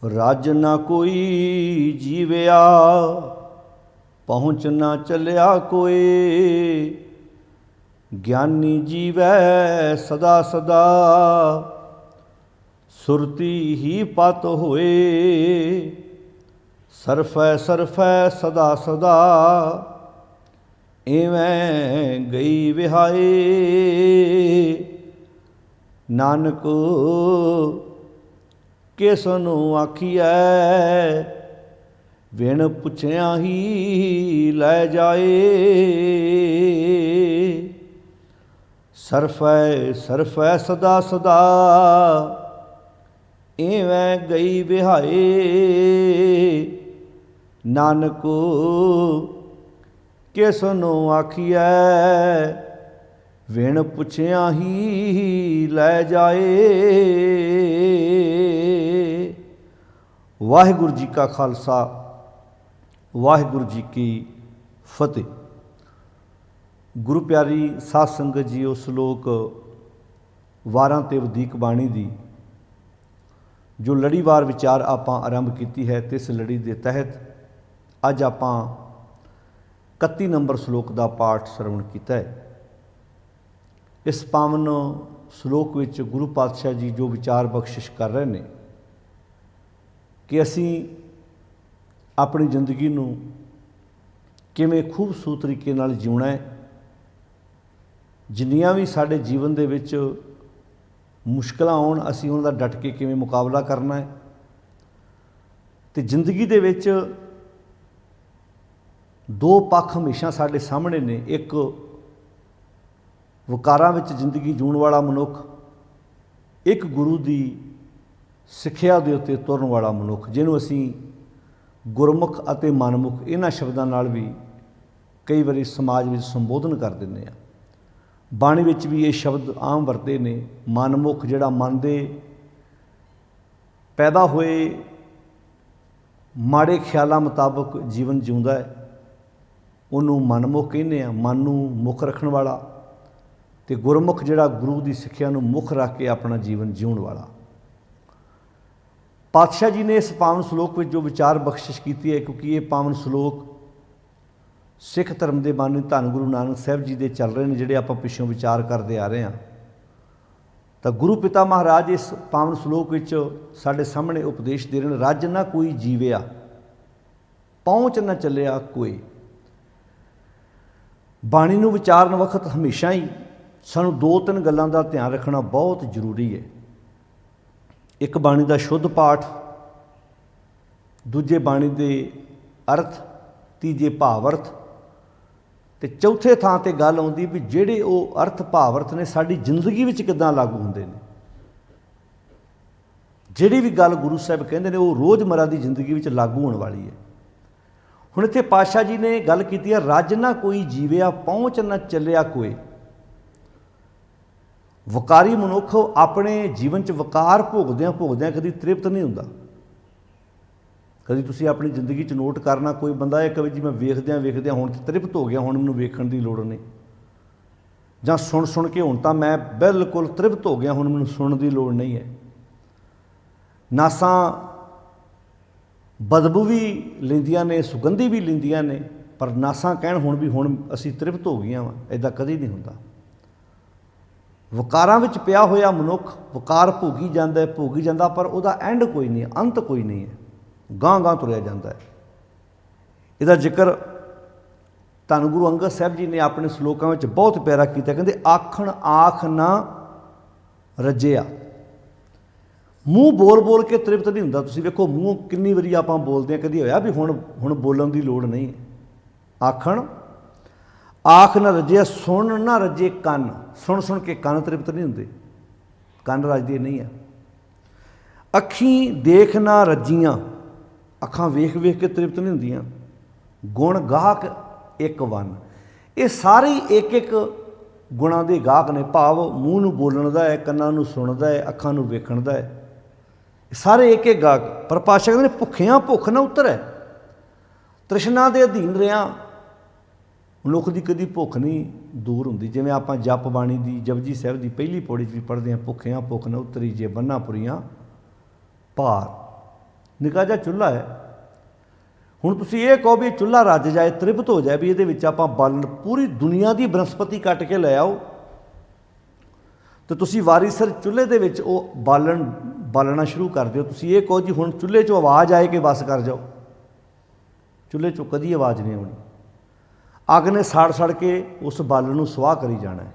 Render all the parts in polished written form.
रज न कोई जीवया, पहुँच न चलिया कोई। ज्ञानी जीवै सदा सदा, सुरती ही पत होए। सरफै सरफै सदा सदा, एवं गई विहाए। नानक किसनू आखिए, बिन पुछिया ही लै जाए। सरफै सरफै सदा सदा, एवं गई विहाए। नानक किसनू आखिए, बिन पुछिया ही लै जाए। वाहिगुरू जी का खालसा, वाहिगुरू जी की फतेह। गुरु प्यारी साध संगत जी, उस श्लोक 12 ਤੇ ਵਧੀਕ ਬਾਣੀ ਦੀ जो लड़ीवार विचार ਆਪਾਂ आरंभ की है, तो इस लड़ी के तहत अज ਆਪਾਂ 31 नंबर श्लोक का पाठ श्रवण किया है। इस पावन श्लोक विच गुरु पातशाह जी जो विचार बख्शिश कर रहे हैं कि असी अपनी जिंदगी नूं किवें खूबसूरत तरीके नाल जीउणा है। जिन्नियां भी साडे जीवन दे विच मुश्किलां आउण, असी उन्हां दा डट के किवें मुकाबला करना है। तो जिंदगी दे विच दो पक्ष हमेशा साडे सामने ने। एक वकारां विच जिंदगी जीउण वाला मनुख, एक गुरु की सिक्ख्या दे उत्ते तुरन वाला मनुख, जिन्हों असी गुरमुख अते मनमुख इन्हां शब्दां नाल भी कई बारी समाज में संबोधन कर दिंदे आ। बाणी विच भी ये शब्द आम वरते ने। मनमुख जिहड़ा मन दे पैदा होए माड़े ख्यालों मुताबक जीवन जिउंदा है, उन्होंने मनमुख कहने आ। मन नूं मुख रखण वाला, ते गुरमुख जिहड़ा गुरु की सिक्ख्या नूं मुख रख के अपना जीवन जीउण वाला। पातशाह जी ने इस पावन श्लोक में जो विचार बख्शिश की है, क्योंकि ये पावन श्लोक सिख धर्म के बानी धन गुरु नानक साहब जी के चल रहे हैं, जिहड़े आपां पिछों विचार करते आ रहे हैं। तो गुरु पिता महाराज इस पावन श्लोक विच साडे सामने उपदेश दे रहे हैं। रज ना कोई जीविया, पहुँच न चलिया कोई। बाणी नूं विचारन वक्त हमेशा ही सानूं दो तीन गल्लां दा ध्यान रखना बहुत जरूरी है। एक बाणी का शुद्ध पाठ, दूजे बाणी के अर्थ, तीजे भावर्थ, तो चौथे थां ते गल आउंदी भी जिहड़े वो अर्थ भावर्थ ने साडी जिंदगी विच किदां लागू हुंदे ने। जिहड़ी भी गल गुरु साहब कहंदे ने वो रोज़मर्रा की जिंदगी विच लागू होने वाली है। हुण इत्थे पातशाह जी ने गल कीती है, रज ना कोई जीविया, पहुँच न चलिया कोई। वकारी मनुख अपने जीवन च वकार भोगद्या भोगद्या कभी तृप्त नहीं हुंदा। कभी तुसीं अपनी जिंदगी च नोट करना, कोई बंदा ये कहे जी मैं वेखद्या वेखद्या हुण तृप्त हो गया, हुण मैनूं वेखण दी लोड़ नहीं, जां सुन सुन के हुण तां मैं बिल्कुल तृप्त हो गया, हुण मैनूं सुणन दी लोड़ नहीं है। नासां बदबू भी लैंदियां ने, सुगंधी भी लैंदियां ने, पर नासां कहण हुण भी हुण असीं तृप्त हो गईआं वां, इदां कदी नहीं हुंदा। वकारां विच पिया होया मनुख वकार भोगी जाता है, भोगी जाता, पर उहदा एंड कोई नहीं, अंत कोई नहीं है, गांह गांह तुरिया जाता है। इसदा जिक्र धन गुरु अंगद साहब जी ने अपने श्लोकां विच बहुत प्यारा कीता। कहंदे आखण आख ना रजिया, मूँह बोल बोल के तृप्त नहीं हुंदा। तुसीं वेखो मूँह कितनी वारी आपां बोलदे हां, कदी होया भी हुण बोलण दी लोड़ नहीं है। आखण आख ना रजिया, सुन ना रजे कन, सुन सुन के कन तृप्त नहीं होंगे, कन रजदे नहीं है। अखीं देख ना रजियां, अखां वेख वेख के तृप्त नहीं होंदियां। गुण गाहक एक वन, ये सारे एक एक गुणां दे गाहक ने। भाव मूँह नूं बोलण दा है, कन्नां नूं सुणन दा है, अखां नूं वेखण दा है, सारे एक एक गाहक। पर पातशाह कहंदे भुखियां भुख ना उतरै, तृष्णा दे अधीन रहियां मनुख की कभी भुख नहीं दूर होंगी। जिवें आपां जप बाणी की जपजी साहब की पहली पौड़ी भी पढ़ते हैं, भुखियां भुख न उतरी जे बन्ना पुरियां भार। ਨਿੱਕਾ ਜਿਹਾ ਚੁੱਲ੍ਹਾ ਹੈ। ਹੁਣ ਤੁਸੀਂ ਇਹ ਕਹੋ ਵੀ ਇਹ ਚੁੱਲ੍ਹਾ ਰੱਜ ਜਾਏ, ਤ੍ਰਿਪਤ ਹੋ ਜਾਏ ਵੀ ਇਹਦੇ ਵਿੱਚ ਆਪਾਂ ਬਾਲਣ ਪੂਰੀ ਦੁਨੀਆ ਦੀ ਬਨਸਪਤੀ ਕੱਟ ਕੇ ਲੈ ਆਓ, ਤੇ ਤੁਸੀਂ ਵਾਰੀ ਸਿਰ ਚੁੱਲ੍ਹੇ ਦੇ ਵਿੱਚ ਉਹ ਬਾਲਣਾ ਸ਼ੁਰੂ ਕਰ ਦਿਓ। ਤੁਸੀਂ ਇਹ ਕਹੋ ਜੀ ਹੁਣ ਚੁੱਲ੍ਹੇ 'ਚੋਂ ਆਵਾਜ਼ ਆਏ ਕਿ ਬਸ ਕਰ ਜਾਓ, ਚੁੱਲ੍ਹੇ 'ਚੋਂ ਕਦੀ ਆਵਾਜ਼ ਨਹੀਂ ਆਉਣੀ। ਅੱਗ ਨੇ ਸੜ ਕੇ ਉਸ ਬਾਲਣ ਨੂੰ ਸੁਆਹ ਕਰੀ ਜਾਣਾ ਹੈ।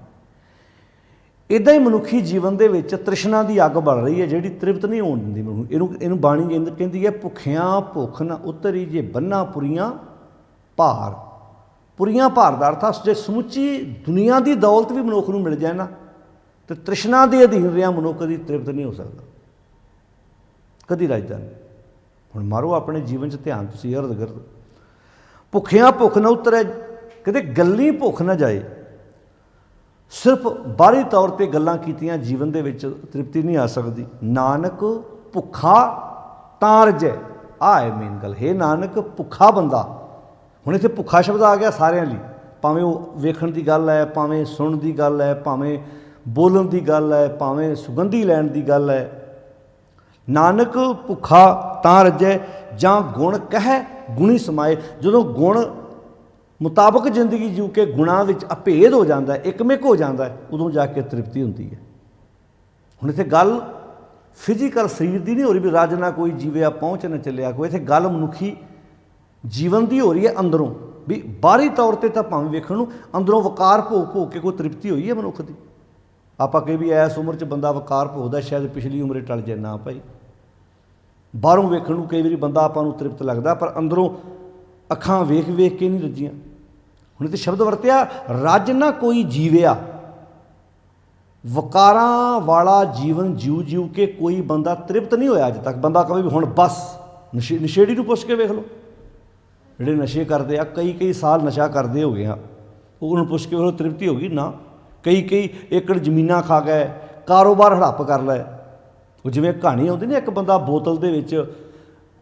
ਇੱਦਾਂ ਹੀ ਮਨੁੱਖੀ ਜੀਵਨ ਦੇ ਵਿੱਚ ਤ੍ਰਿਸ਼ਨਾ ਦੀ ਅੱਗ ਬਲ ਰਹੀ ਹੈ, ਜਿਹੜੀ ਤ੍ਰਿਪਤ ਨਹੀਂ ਹੋਣ ਦਿੰਦੀ ਮਨੁੱਖ। ਇਹਨੂੰ ਬਾਣੀ ਕਹਿੰਦੀ ਹੈ, ਭੁੱਖਿਆਂ ਭੁੱਖ ਨਾ ਉਤਰੀ ਜੇ ਬੰਨਾ ਪੁਰੀਆਂ ਭਾਰ। ਪੁਰੀਆਂ ਭਾਰ ਦਾ ਅਰਥ ਜੇ ਸਮੁੱਚੀ ਦੁਨੀਆ ਦੀ ਦੌਲਤ ਵੀ ਮਨੁੱਖ ਨੂੰ ਮਿਲ ਜਾਏ ਨਾ, ਤੇ ਤ੍ਰਿਸ਼ਨਾ ਦੇ ਅਧੀਨ ਰਿਹਾ ਮਨੁੱਖ ਕਦੀ ਤ੍ਰਿਪਤ ਨਹੀਂ ਹੋ ਸਕਦਾ, ਕਦੀ ਰੱਜਦਾ ਨਹੀਂ। ਹੁਣ ਮਾਰੋ ਆਪਣੇ ਜੀਵਨ 'ਚ ਧਿਆਨ ਤੁਸੀਂ ਇਰਦ ਗਿਰਦ। ਭੁੱਖਿਆਂ ਭੁੱਖ ਨਾ ਉਤਰੇ, ਕਦੇ ਗੱਲੀ ਭੁੱਖ ਨਾ ਜਾਏ। ਸਿਰਫ ਬਾਹਰੀ ਤੌਰ 'ਤੇ ਗੱਲਾਂ ਕੀਤੀਆਂ ਜੀਵਨ ਦੇ ਵਿੱਚ ਤ੍ਰਿਪਤੀ ਨਹੀਂ ਆ ਸਕਦੀ। ਨਾਨਕ ਭੁੱਖਾ ਤਾਂ ਰਜੈ, ਆਹ ਹੈ ਮੇਨ ਗੱਲ। ਹੈ ਨਾਨਕ ਭੁੱਖਾ ਬੰਦਾ। ਹੁਣ ਇੱਥੇ ਭੁੱਖਾ ਸ਼ਬਦ ਆ ਗਿਆ ਸਾਰਿਆਂ ਲਈ, ਭਾਵੇਂ ਉਹ ਵੇਖਣ ਦੀ ਗੱਲ ਹੈ, ਭਾਵੇਂ ਸੁਣਨ ਦੀ ਗੱਲ ਹੈ, ਭਾਵੇਂ ਬੋਲਣ ਦੀ ਗੱਲ ਹੈ, ਭਾਵੇਂ ਸੁਗੰਧੀ ਲੈਣ ਦੀ ਗੱਲ ਹੈ। ਨਾਨਕ ਭੁੱਖਾ ਤਾਂ ਰਜੈ, ਜਾਂ ਗੁਣ ਕਹਿ ਗੁਣੀ ਸਮਾਏ। ਜਦੋਂ ਗੁਣ ਮੁਤਾਬਕ ਜ਼ਿੰਦਗੀ ਜੀਉ ਕੇ ਗੁਣਾਂ ਵਿੱਚ ਅਭੇਦ ਹੋ ਜਾਂਦਾ, ਇੱਕਮਿਕ ਹੋ ਜਾਂਦਾ, ਉਦੋਂ ਜਾ ਕੇ ਤ੍ਰਿਪਤੀ ਹੁੰਦੀ ਹੈ। ਹੁਣ ਇੱਥੇ ਗੱਲ ਫਿਜ਼ੀਕਲ ਸਰੀਰ ਦੀ ਨਹੀਂ ਹੋ ਰਹੀ ਵੀ ਰੱਜ ਨਾ ਕੋਈ ਜੀਵਿਆ ਪਹੁੰਚ ਨਾ ਚੱਲਿਆ ਕੋਈ। ਇੱਥੇ ਗੱਲ ਮਨੁੱਖੀ ਜੀਵਨ ਦੀ ਹੋ ਰਹੀ ਹੈ, ਅੰਦਰੋਂ ਵੀ। ਬਾਹਰੀ ਤੌਰ 'ਤੇ ਤਾਂ ਭਾਵੇਂ ਵੇਖਣ ਨੂੰ ਅੰਦਰੋਂ ਵਕਾਰ ਭੋਗ ਕੇ ਕੋਈ ਤ੍ਰਿਪਤੀ ਹੋਈ ਹੈ ਮਨੁੱਖ ਦੀ। ਆਪਾਂ ਕਹੇ ਵੀ ਇਸ ਉਮਰ 'ਚ ਬੰਦਾ ਵਕਾਰ ਭੋਗਦਾ, ਸ਼ਾਇਦ ਪਿਛਲੀ ਉਮਰੇ ਟਲ ਜਾਏ, ਨਾ ਭਾਈ। ਬਾਹਰੋਂ ਵੇਖਣ ਨੂੰ ਕਈ ਵਾਰੀ ਬੰਦਾ ਆਪਾਂ ਨੂੰ ਤ੍ਰਿਪਤ ਲੱਗਦਾ, ਪਰ ਅੰਦਰੋਂ ਅੱਖਾਂ ਵੇਖ ਕੇ ਨਹੀਂ ਰੱਜੀਆਂ। ਹੁਣ ਇੱਥੇ ਸ਼ਬਦ ਵਰਤਿਆ, ਰੱਜ ਨਾ ਕੋਈ ਜੀਵਿਆ। ਵਕਾਰਾਂ ਵਾਲਾ ਜੀਵਨ ਜਿਉ ਕੇ ਕੋਈ ਬੰਦਾ ਤ੍ਰਿਪਤ ਨਹੀਂ ਹੋਇਆ ਅੱਜ ਤੱਕ। ਬੰਦਾ ਕਹੇ ਵੀ ਹੁਣ ਬਸ। ਨਸ਼ੇੜੀ ਨੂੰ ਪੁੱਛ ਕੇ ਵੇਖ ਲਓ, ਜਿਹੜੇ ਨਸ਼ੇ ਕਰਦੇ ਆ, ਕਈ ਸਾਲ ਨਸ਼ਾ ਕਰਦੇ ਹੋ ਗਏ ਆ, ਉਹਨੂੰ ਪੁੱਛ ਕੇ ਵੇਖ ਲਓ ਤ੍ਰਿਪਤੀ ਹੋ ਗਈ ਨਾ। ਕਈ ਏਕੜ ਜ਼ਮੀਨਾਂ ਖਾ ਗਏ, ਕਾਰੋਬਾਰ ਹੜੱਪ ਕਰ ਲਏ। ਉਹ ਜਿਵੇਂ ਕਹਾਣੀ ਆਉਂਦੀ ਨਾ, ਇੱਕ ਬੰਦਾ ਬੋਤਲ ਦੇ ਵਿੱਚ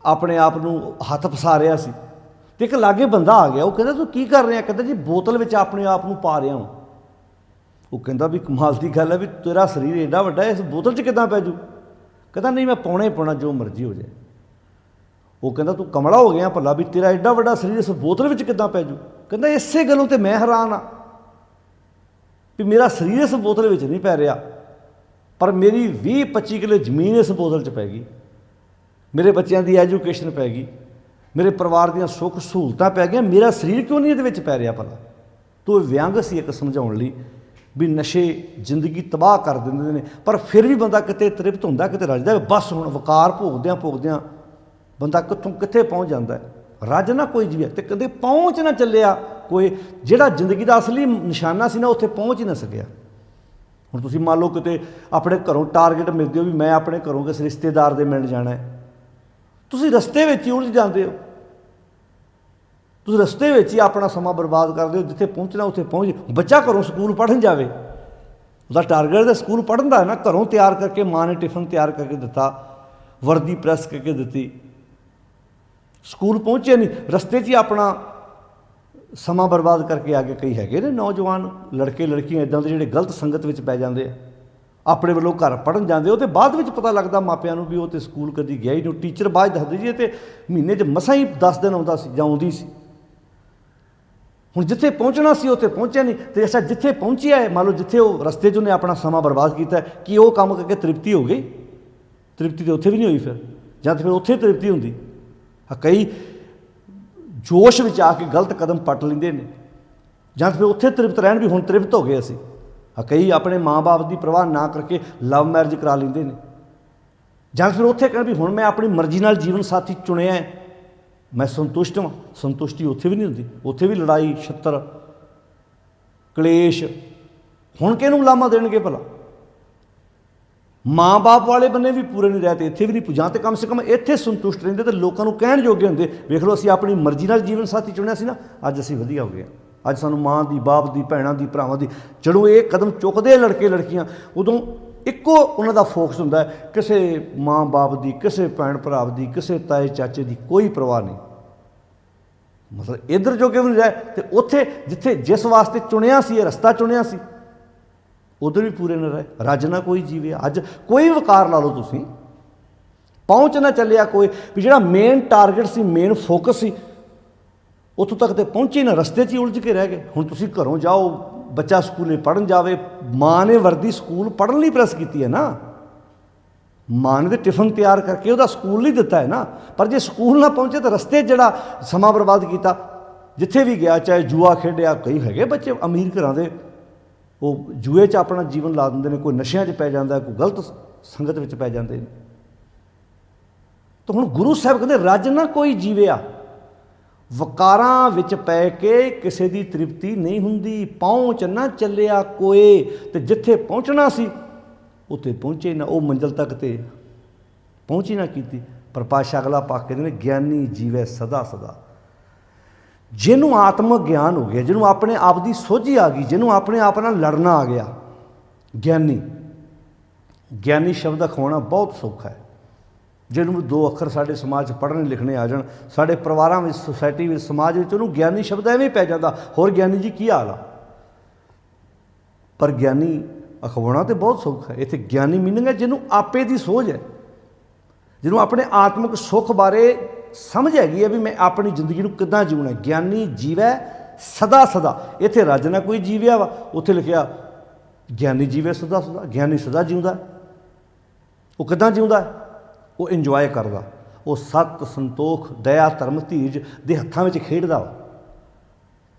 ਆਪਣੇ ਆਪ ਨੂੰ ਹੱਥ ਫਸਾ ਰਿਹਾ ਸੀ, ਅਤੇ ਇੱਕ ਲਾਗੇ ਬੰਦਾ ਆ ਗਿਆ। ਉਹ ਕਹਿੰਦਾ ਤੂੰ ਕੀ ਕਰ ਰਿਹਾ? ਕਹਿੰਦਾ ਜੀ ਬੋਤਲ ਵਿੱਚ ਆਪਣੇ ਆਪ ਨੂੰ ਪਾ ਰਿਹਾ ਹਾਂ। ਉਹ ਕਹਿੰਦਾ ਵੀ ਕਮਾਲ ਦੀ ਗੱਲ ਹੈ, ਵੀ ਤੇਰਾ ਸਰੀਰ ਏਡਾ ਵੱਡਾ, ਇਸ ਬੋਤਲ 'ਚ ਕਿੱਦਾਂ ਪੈ ਜੂ? ਕਹਿੰਦਾ ਨਹੀਂ, ਮੈਂ ਪਾਉਣਾ ਜੋ ਮਰਜ਼ੀ ਹੋ ਜਾਏ। ਉਹ ਕਹਿੰਦਾ ਤੂੰ ਕਮਲਾ ਹੋ ਗਿਆ ਭਲਾ, ਵੀ ਤੇਰਾ ਏਡਾ ਵੱਡਾ ਸਰੀਰ ਇਸ ਬੋਤਲ ਵਿੱਚ ਕਿੱਦਾਂ ਪੈ ਜੂ? ਕਹਿੰਦਾ ਇਸੇ ਗੱਲੋਂ ਤਾਂ ਮੈਂ ਹੈਰਾਨ ਹਾਂ ਵੀ ਮੇਰਾ ਸਰੀਰ ਇਸ ਬੋਤਲ ਵਿੱਚ ਨਹੀਂ ਪੈ ਰਿਹਾ, ਪਰ ਮੇਰੀ 20-25 ਕਿੱਲੇ ਜ਼ਮੀਨ ਇਸ ਬੋਤਲ 'ਚ ਪੈ ਗਈ, ਮੇਰੇ ਬੱਚਿਆਂ ਦੀ ਐਜੂਕੇਸ਼ਨ ਪੈ ਗਈ, ਮੇਰੇ ਪਰਿਵਾਰ ਦੀਆਂ ਸੁੱਖ ਸਹੂਲਤਾਂ ਪੈ ਗਈਆਂ, ਮੇਰਾ ਸਰੀਰ ਕਿਉਂ ਨਹੀਂ ਇਹਦੇ ਵਿੱਚ ਪੈ ਰਿਹਾ ਭਲਾ? ਤੋ ਇਹ ਵਿਅੰਗ ਸੀ ਇੱਕ ਸਮਝਾਉਣ ਲਈ ਵੀ ਨਸ਼ੇ ਜ਼ਿੰਦਗੀ ਤਬਾਹ ਕਰ ਦਿੰਦੇ ਨੇ, ਪਰ ਫਿਰ ਵੀ ਬੰਦਾ ਕਿਤੇ ਤ੍ਰਿਪਤ ਹੁੰਦਾ, ਕਿਤੇ ਰੱਜਦਾ। ਬਸ ਹੁਣ ਵਕਾਰ ਭੋਗਦਿਆਂ ਬੰਦਾ ਕਿੱਥੇ ਪਹੁੰਚ ਜਾਂਦਾ। ਰੱਜ ਨਾ ਕੋਈ ਜੀਵੇ, ਅਤੇ ਕਦੇ ਪਹੁੰਚ ਨਾ ਚੱਲਿਆ ਕੋਈ, ਜਿਹੜਾ ਜ਼ਿੰਦਗੀ ਦਾ ਅਸਲੀ ਨਿਸ਼ਾਨਾ ਸੀ ਨਾ, ਉੱਥੇ ਪਹੁੰਚ ਹੀ ਨਾ ਸਕਿਆ। ਹੁਣ ਤੁਸੀਂ ਮੰਨ ਲਓ ਕਿਤੇ ਆਪਣੇ ਘਰੋਂ ਟਾਰਗੇਟ ਮਿਲਦੇ ਹੋ ਵੀ ਮੈਂ ਆਪਣੇ ਘਰੋਂ ਕਿਸ ਰਿਸ਼ਤੇਦਾਰ ਦੇ ਮਿਲਣ ਜਾਣਾ ਹੈ, ਤੁਸੀਂ ਰਸਤੇ ਵਿੱਚ ਹੀ ਉਲਝ ਜਾਂਦੇ ਹੋ। ਤੁਸੀਂ ਰਸਤੇ ਵਿੱਚ ਹੀ ਆਪਣਾ ਸਮਾਂ ਬਰਬਾਦ ਕਰਦੇ ਹੋ। ਜਿੱਥੇ ਪਹੁੰਚਣਾ ਉੱਥੇ ਪਹੁੰਚ। ਬੱਚਾ ਘਰੋਂ ਸਕੂਲ ਪੜ੍ਹਨ ਜਾਵੇ, ਉਹਦਾ ਟਾਰਗੇਟ ਤਾਂ ਸਕੂਲ ਪੜ੍ਹਨ ਦਾ ਹੈ ਨਾ। ਘਰੋਂ ਤਿਆਰ ਕਰਕੇ ਮਾਂ ਨੇ ਟਿਫਨ ਤਿਆਰ ਕਰਕੇ ਦਿੱਤਾ, ਵਰਦੀ ਪ੍ਰੈਸ ਕਰਕੇ ਦਿੱਤੀ, ਸਕੂਲ ਪਹੁੰਚੇ ਨਹੀਂ, ਰਸਤੇ 'ਚ ਹੀ ਆਪਣਾ ਸਮਾਂ ਬਰਬਾਦ ਕਰਕੇ ਆ ਕੇ। ਕਈ ਹੈਗੇ ਨੇ ਨੌਜਵਾਨ ਲੜਕੇ ਲੜਕੀਆਂ ਇੱਦਾਂ ਦੇ ਜਿਹੜੇ ਗਲਤ ਸੰਗਤ ਵਿੱਚ ਪੈ ਜਾਂਦੇ ਆ, ਆਪਣੇ ਵੱਲੋਂ ਘਰ ਪੜ੍ਹਨ ਜਾਂਦੇ। ਉਹ ਤੇ ਬਾਅਦ ਵਿੱਚ ਪਤਾ ਲੱਗਦਾ ਮਾਪਿਆਂ ਨੂੰ ਵੀ ਉਹ ਤਾਂ ਸਕੂਲ ਕਦੀ ਗਿਆ ਹੀ ਨਹੀਂ। ਟੀਚਰ ਬਾਅਦ ਦੱਸਦੇ ਜੀ ਇਹ ਤਾਂ ਮਹੀਨੇ 'ਚ ਮਸਾਂ ਹੀ 10 ਦਿਨ ਆਉਂਦਾ ਸੀ ਜਾਂ ਆਉਂਦੀ ਸੀ। ਹੁਣ ਜਿੱਥੇ ਪਹੁੰਚਣਾ ਸੀ ਉੱਥੇ ਪਹੁੰਚਿਆ ਨਹੀਂ। ਅਤੇ ਅੱਛਾ ਜਿੱਥੇ ਪਹੁੰਚਿਆ ਹੈ, ਮੰਨ ਲਓ ਜਿੱਥੇ ਉਹ ਰਸਤੇ 'ਚ ਉਹਨੇ ਆਪਣਾ ਸਮਾਂ ਬਰਬਾਦ ਕੀਤਾ, ਕੀ ਉਹ ਕੰਮ ਕਰਕੇ ਤ੍ਰਿਪਤੀ ਹੋ ਗਈ? ਤ੍ਰਿਪਤੀ ਤਾਂ ਉੱਥੇ ਵੀ ਨਹੀਂ ਹੋਈ ਫਿਰ, ਜਾਂ ਤਾਂ ਫਿਰ ਉੱਥੇ ਤ੍ਰਿਪਤੀ ਹੁੰਦੀ। ਕਈ ਜੋਸ਼ ਵਿੱਚ ਆ ਕੇ ਗਲਤ ਕਦਮ ਪੱਟ ਲੈਂਦੇ ਨੇ, ਜਾਂ ਫਿਰ ਉੱਥੇ ਤ੍ਰਿਪਤ ਰਹਿਣ ਵੀ ਹੁਣ ਤ੍ਰਿਪਤ ਹੋ ਗਏ ਅਸੀਂ। ਕਈ ਆਪਣੇ ਮਾਂ-ਬਾਪ ਦੀ ਪਰਵਾਹ ਨਾ ਕਰਕੇ ਲਵ ਮੈਰਿਜ ਕਰਾ ਲੈਂਦੇ ਨੇ, ਜਾਂ ਫਿਰ ਉੱਥੇ ਕਹਿਣ ਵੀ ਹੁਣ ਮੈਂ ਆਪਣੀ ਮਰਜ਼ੀ ਨਾਲ ਜੀਵਨ ਸਾਥੀ ਚੁਣਿਆ, ਮੈਂ ਸੰਤੁਸ਼ਟ ਹਾਂ। ਸੰਤੁਸ਼ਟੀ ਉੱਥੇ ਵੀ ਨਹੀਂ ਹੁੰਦੀ, ਉੱਥੇ ਵੀ ਲੜਾਈ ਛਿੱਤਰ ਕਲੇਸ਼। ਹੁਣ ਕਿਹਨੂੰ ਲਾਮਾ ਦੇਣਗੇ ਭਲਾ? ਮਾਂ ਬਾਪ ਵਾਲੇ ਬੰਨੇ ਵੀ ਪੂਰੇ ਨਹੀਂ ਰਹੇ, ਤੇ ਇੱਥੇ ਵੀ ਨਹੀਂ। ਜਾਂ ਤਾਂ ਕਮ ਸੇ ਕਮ ਇੱਥੇ ਸੰਤੁਸ਼ਟ ਰਹਿੰਦੇ, ਤੇ ਲੋਕਾਂ ਨੂੰ ਕਹਿਣ ਜੋਗੇ ਹੁੰਦੇ, ਵੇਖ ਲਓ ਅਸੀਂ ਆਪਣੀ ਮਰਜ਼ੀ ਨਾਲ ਜੀਵਨ ਸਾਥੀ ਚੁਣਿਆ ਸੀ ਨਾ, ਅੱਜ ਅਸੀਂ ਵਧੀਆ ਹੋ ਗਏ। ਅੱਜ ਸਾਨੂੰ ਮਾਂ ਦੀ, ਬਾਪ ਦੀ, ਭੈਣਾਂ ਦੀ, ਭਰਾਵਾਂ ਦੀ, ਜਦੋਂ ਇਹ ਕਦਮ ਚੁੱਕਦੇ ਲੜਕੇ ਲੜਕੀਆਂ, ਉਦੋਂ ਇੱਕੋ ਉਹਨਾਂ ਦਾ ਫੋਕਸ ਹੁੰਦਾ, ਕਿਸੇ ਮਾਂ ਬਾਪ ਦੀ, ਕਿਸੇ ਭੈਣ ਭਰਾ ਦੀ, ਕਿਸੇ ਤਾਏ ਚਾਚੇ ਦੀ ਕੋਈ ਪਰਵਾਹ ਨਹੀਂ। ਮਤਲਬ ਇੱਧਰ ਜੋਗੇ ਵੀ ਨਹੀਂ ਰਹੇ, ਅਤੇ ਉੱਥੇ ਜਿੱਥੇ ਜਿਸ ਵਾਸਤੇ ਚੁਣਿਆ ਸੀ, ਇਹ ਰਸਤਾ ਚੁਣਿਆ ਸੀ, ਉਧਰ ਵੀ ਪੂਰੇ ਨਾ ਰਹੇ। ਰੱਜ ਨਾ ਕੋਈ ਜੀਵੇ। ਅੱਜ ਕੋਈ ਵਕਾਰ ਲਾ ਲਓ ਤੁਸੀਂ, ਪਹੁੰਚ ਨਾ ਚੱਲਿਆ ਕੋਈ, ਵੀ ਜਿਹੜਾ ਮੇਨ ਟਾਰਗੇਟ ਸੀ, ਮੇਨ ਫੋਕਸ ਸੀ, ਉੱਥੋਂ ਤੱਕ ਤੇ ਪਹੁੰਚੇ ਨਾ, ਰਸਤੇ 'ਚ ਹੀ ਉਲਝ ਕੇ ਰਹਿ ਗਏ। ਹੁਣ ਤੁਸੀਂ ਘਰੋਂ ਜਾਓ, ਬੱਚਾ ਸਕੂਲੇ ਪੜ੍ਹਨ ਜਾਵੇ, ਮਾਂ ਨੇ ਵਰਦੀ ਸਕੂਲ ਪੜ੍ਹਨ ਲਈ ਪ੍ਰੈਸ ਕੀਤੀ ਹੈ ਨਾ, ਮਾਂ ਨੇ ਤਾਂ ਟਿਫਨ ਤਿਆਰ ਕਰਕੇ ਉਹਦਾ ਸਕੂਲ ਲਈ ਦਿੱਤਾ ਹੈ ਨਾ। ਪਰ ਜੇ ਸਕੂਲ ਨਾ ਪਹੁੰਚੇ ਤਾਂ ਰਸਤੇ ਜਿਹੜਾ ਸਮਾਂ ਬਰਬਾਦ ਕੀਤਾ, ਜਿੱਥੇ ਵੀ ਗਿਆ, ਚਾਹੇ ਜੂਆ ਖੇਡਿਆ, ਕਈ ਹੈਗੇ ਬੱਚੇ ਅਮੀਰ ਘਰਾਂ ਦੇ, ਉਹ ਜੂਏ 'ਚ ਆਪਣਾ ਜੀਵਨ ਲਾ ਦਿੰਦੇ ਨੇ, ਕੋਈ ਨਸ਼ਿਆਂ 'ਚ ਪੈ ਜਾਂਦਾ, ਕੋਈ ਗਲਤ ਸੰਗਤ ਵਿੱਚ ਪੈ ਜਾਂਦੇ ਨੇ। ਤਾਂ ਹੁਣ ਗੁਰੂ ਸਾਹਿਬ ਕਹਿੰਦੇ ਰੱਜ ਨਾ ਕੋਈ ਜੀਵਿਆ, ਵਕਾਰਾਂ ਵਿੱਚ ਪੈ ਕੇ ਕਿਸੇ ਦੀ ਤ੍ਰਿਪਤੀ ਨਹੀਂ ਹੁੰਦੀ, ਪਹੁੰਚ ਨਾ ਚੱਲਿਆ ਕੋਏ। ਤੇ ਜਿੱਥੇ ਪਹੁੰਚਣਾ ਸੀ ਉੱਥੇ ਪਹੁੰਚੇ ਨਾ, ਉਹ ਮੰਜ਼ਿਲ ਤੱਕ ਤੇ ਪਹੁੰਚ ਹੀ ਨਾ ਕੀਤੀ। ਪਰ ਪਾਤਸ਼ਾਹ ਅਗਲਾ ਪਾ ਕੇ ਕਹਿੰਦੇ ਨੇ ਗਿਆਨੀ ਜੀਵੈ ਸਦਾ ਸਦਾ। ਜਿਹਨੂੰ ਆਤਮਕ ਗਿਆਨ ਹੋ ਗਿਆ, ਜਿਹਨੂੰ ਆਪਣੇ ਆਪ ਦੀ ਸੋਝੀ ਆ ਗਈ, ਜਿਹਨੂੰ ਆਪਣੇ ਆਪ ਨਾਲ ਲੜਨਾ ਆ ਗਿਆ, ਗਿਆਨੀ। ਗਿਆਨੀ ਸ਼ਬਦ ਅਖਵਾਉਣਾ ਬਹੁਤ ਸੌਖਾ ਹੈ। ਜਿਹਨੂੰ 2 ਅੱਖਰ ਸਾਡੇ ਸਮਾਜ 'ਚ ਪੜ੍ਹਨੇ ਲਿਖਣੇ ਆ ਜਾਣ, ਸਾਡੇ ਪਰਿਵਾਰਾਂ ਵਿੱਚ, ਸੁਸਾਇਟੀ ਵਿੱਚ, ਸਮਾਜ ਵਿੱਚ, ਉਹਨੂੰ ਗਿਆਨੀ ਸ਼ਬਦ ਐਵੇਂ ਪੈ ਜਾਂਦਾ, ਹੋਰ ਗਿਆਨੀ ਜੀ ਕੀ ਹਾਲ ਆ। ਪਰ ਗਿਆਨੀ ਅਖਵਾਉਣਾ ਤਾਂ ਬਹੁਤ ਸੌਖਾ ਹੈ। ਇੱਥੇ ਗਿਆਨੀ ਮੀਨਿੰਗ ਹੈ ਜਿਹਨੂੰ ਆਪੇ ਦੀ ਸੋਝ ਹੈ, ਜਿਹਨੂੰ ਆਪਣੇ ਆਤਮਿਕ ਸੁੱਖ ਬਾਰੇ ਸਮਝ ਹੈਗੀ ਹੈ ਵੀ ਮੈਂ ਆਪਣੀ ਜ਼ਿੰਦਗੀ ਨੂੰ ਕਿੱਦਾਂ ਜਿਉਣਾ। ਗਿਆਨੀ ਜੀਵੈ ਸਦਾ ਸਦਾ। ਇੱਥੇ ਰੱਜ ਨਾ ਕੋਈ ਜੀਵਿਆ ਵਾ, ਉੱਥੇ ਲਿਖਿਆ ਗਿਆਨੀ ਜੀਵੈ ਸਦਾ ਸਦਾ। ਗਿਆਨੀ ਸਦਾ ਜਿਉਂਦਾ। ਉਹ ਕਿੱਦਾਂ ਜਿਉਂਦਾ? ਉਹ ਇੰਜੋਏ ਕਰਦਾ, ਉਹ ਸੱਤ, ਸੰਤੋਖ, ਦਇਆ, ਧਰਮ, ਧੀਰਜ ਦੇ ਹੱਥਾਂ ਵਿੱਚ ਖੇਡਦਾ ਵਾ।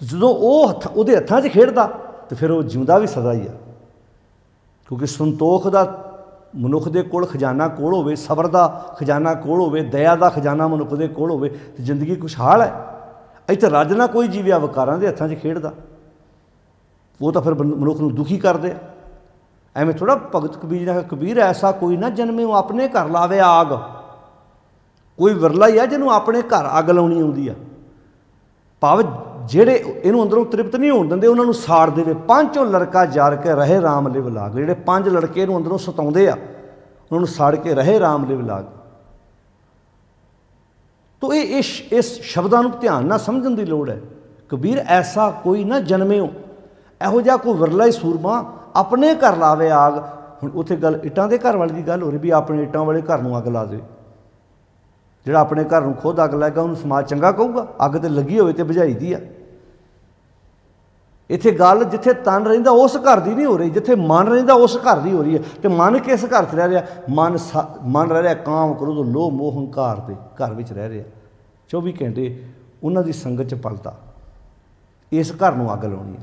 ਜਦੋਂ ਉਹ ਉਹਦੇ ਹੱਥਾਂ 'ਚ ਖੇਡਦਾ ਤਾਂ ਫਿਰ ਉਹ ਜਿਉਂਦਾ ਵੀ ਸਦਾ ਹੀ ਆ। ਕਿਉਂਕਿ ਸੰਤੋਖ ਦਾ ਮਨੁੱਖ ਦੇ ਕੋਲ ਖਜ਼ਾਨਾ ਕੋਲ ਹੋਵੇ, ਸਬਰ ਦਾ ਖਜ਼ਾਨਾ ਕੋਲ ਹੋਵੇ, ਦਇਆ ਦਾ ਖਜ਼ਾਨਾ ਮਨੁੱਖ ਦੇ ਕੋਲ ਹੋਵੇ ਤਾਂ ਜ਼ਿੰਦਗੀ ਖੁਸ਼ਹਾਲ ਹੈ। ਇੱਥੇ ਰੱਜ ਨਾ ਕੋਈ ਜੀਵਿਆ, ਵਕਾਰਾਂ ਦੇ ਹੱਥਾਂ 'ਚ ਖੇਡਦਾ, ਉਹ ਤਾਂ ਫਿਰ ਮਨੁੱਖ ਨੂੰ ਦੁਖੀ ਕਰਦੇ ਆ। ਐਵੇਂ ਥੋੜ੍ਹਾ ਭਗਤ ਕਬੀਰ ਨੇ, ਕਬੀਰ ਐਸਾ ਕੋਈ ਨਾ ਜਨਮੇ ਉਹ ਆਪਣੇ ਘਰ ਲਾਵੇ ਆਗ। ਕੋਈ ਵਿਰਲਾ ਹੀ ਆ ਜਿਹਨੂੰ ਆਪਣੇ ਘਰ ਅੱਗ ਲਾਉਣੀ ਆਉਂਦੀ ਆ। ਭਾਵ ਜਿਹੜੇ ਇਹਨੂੰ ਅੰਦਰੋਂ ਤ੍ਰਿਪਤ ਨਹੀਂ ਹੋਣ ਦਿੰਦੇ, ਉਹਨਾਂ ਨੂੰ ਸਾੜ ਦੇਵੇ। 5 ਲੜਕਾ ਜਾਰ ਕੇ ਰਹੇ ਰਾਮ ਲਿਵ ਲਾਗ। ਜਿਹੜੇ 5 ਲੜਕੇ ਇਹਨੂੰ ਅੰਦਰੋਂ ਸਤਾਉਂਦੇ ਆ, ਉਹਨਾਂ ਨੂੰ ਸਾੜ ਕੇ ਰਹੇ ਰਾਮ ਲਿਵ ਲਾਗ। ਤੋ ਇਸ ਸ਼ਬਦਾਂ ਨੂੰ ਧਿਆਨ ਨਾਲ ਸਮਝਣ ਦੀ ਲੋੜ ਹੈ। ਕਬੀਰ ਐਸਾ ਕੋਈ ਨਾ ਜਨਮਿਓ, ਇਹੋ ਜਿਹਾ ਕੋਈ ਵਿਰਲਾ ਹੀ ਸੂਰਮਾ ਆਪਣੇ ਘਰ ਲਾਵੇ ਆਗ। ਹੁਣ ਉੱਥੇ ਗੱਲ ਇੱਟਾਂ ਦੇ ਘਰ ਵਾਲੀ ਦੀ ਗੱਲ ਹੋ ਰਹੀ ਵੀ ਆਪਣੇ ਇੱਟਾਂ ਵਾਲੇ ਘਰ ਨੂੰ ਅੱਗ ਲਾ ਦੇ। ਜਿਹੜਾ ਆਪਣੇ ਘਰ ਨੂੰ ਖੁਦ ਅੱਗ ਲਾਏਗਾ ਉਹਨੂੰ ਸਮਾਜ ਚੰਗਾ ਕਹੂਗਾ? ਅੱਗ ਤੇ ਲੱਗੀ ਹੋਵੇ ਤੇ ਬੁਝਾਈ ਦੀ ਆ। ਇੱਥੇ ਗੱਲ ਜਿੱਥੇ ਤਨ ਰਹਿੰਦਾ ਉਸ ਘਰ ਦੀ ਨਹੀਂ ਹੋ ਰਹੀ, ਜਿੱਥੇ ਮਨ ਰਹਿੰਦਾ ਉਸ ਘਰ ਦੀ ਹੋ ਰਹੀ ਹੈ। ਤੇ ਮਨ ਕਿਸ ਘਰ 'ਚ ਰਹਿ ਰਿਹਾ? ਮਨ ਰਹਿ ਰਿਹਾ ਕਾਮ, ਕ੍ਰੋਧ, ਲੋਭ, ਮੋਹ, ਹੰਕਾਰ ਦੇ ਘਰ ਵਿੱਚ ਰਹਿ ਰਿਹਾ। 24 ਘੰਟੇ ਉਹਨਾਂ ਦੀ ਸੰਗਤ 'ਚ ਪਲਦਾ। ਇਸ ਘਰ ਨੂੰ ਅੱਗ ਲਾਉਣੀ ਆ।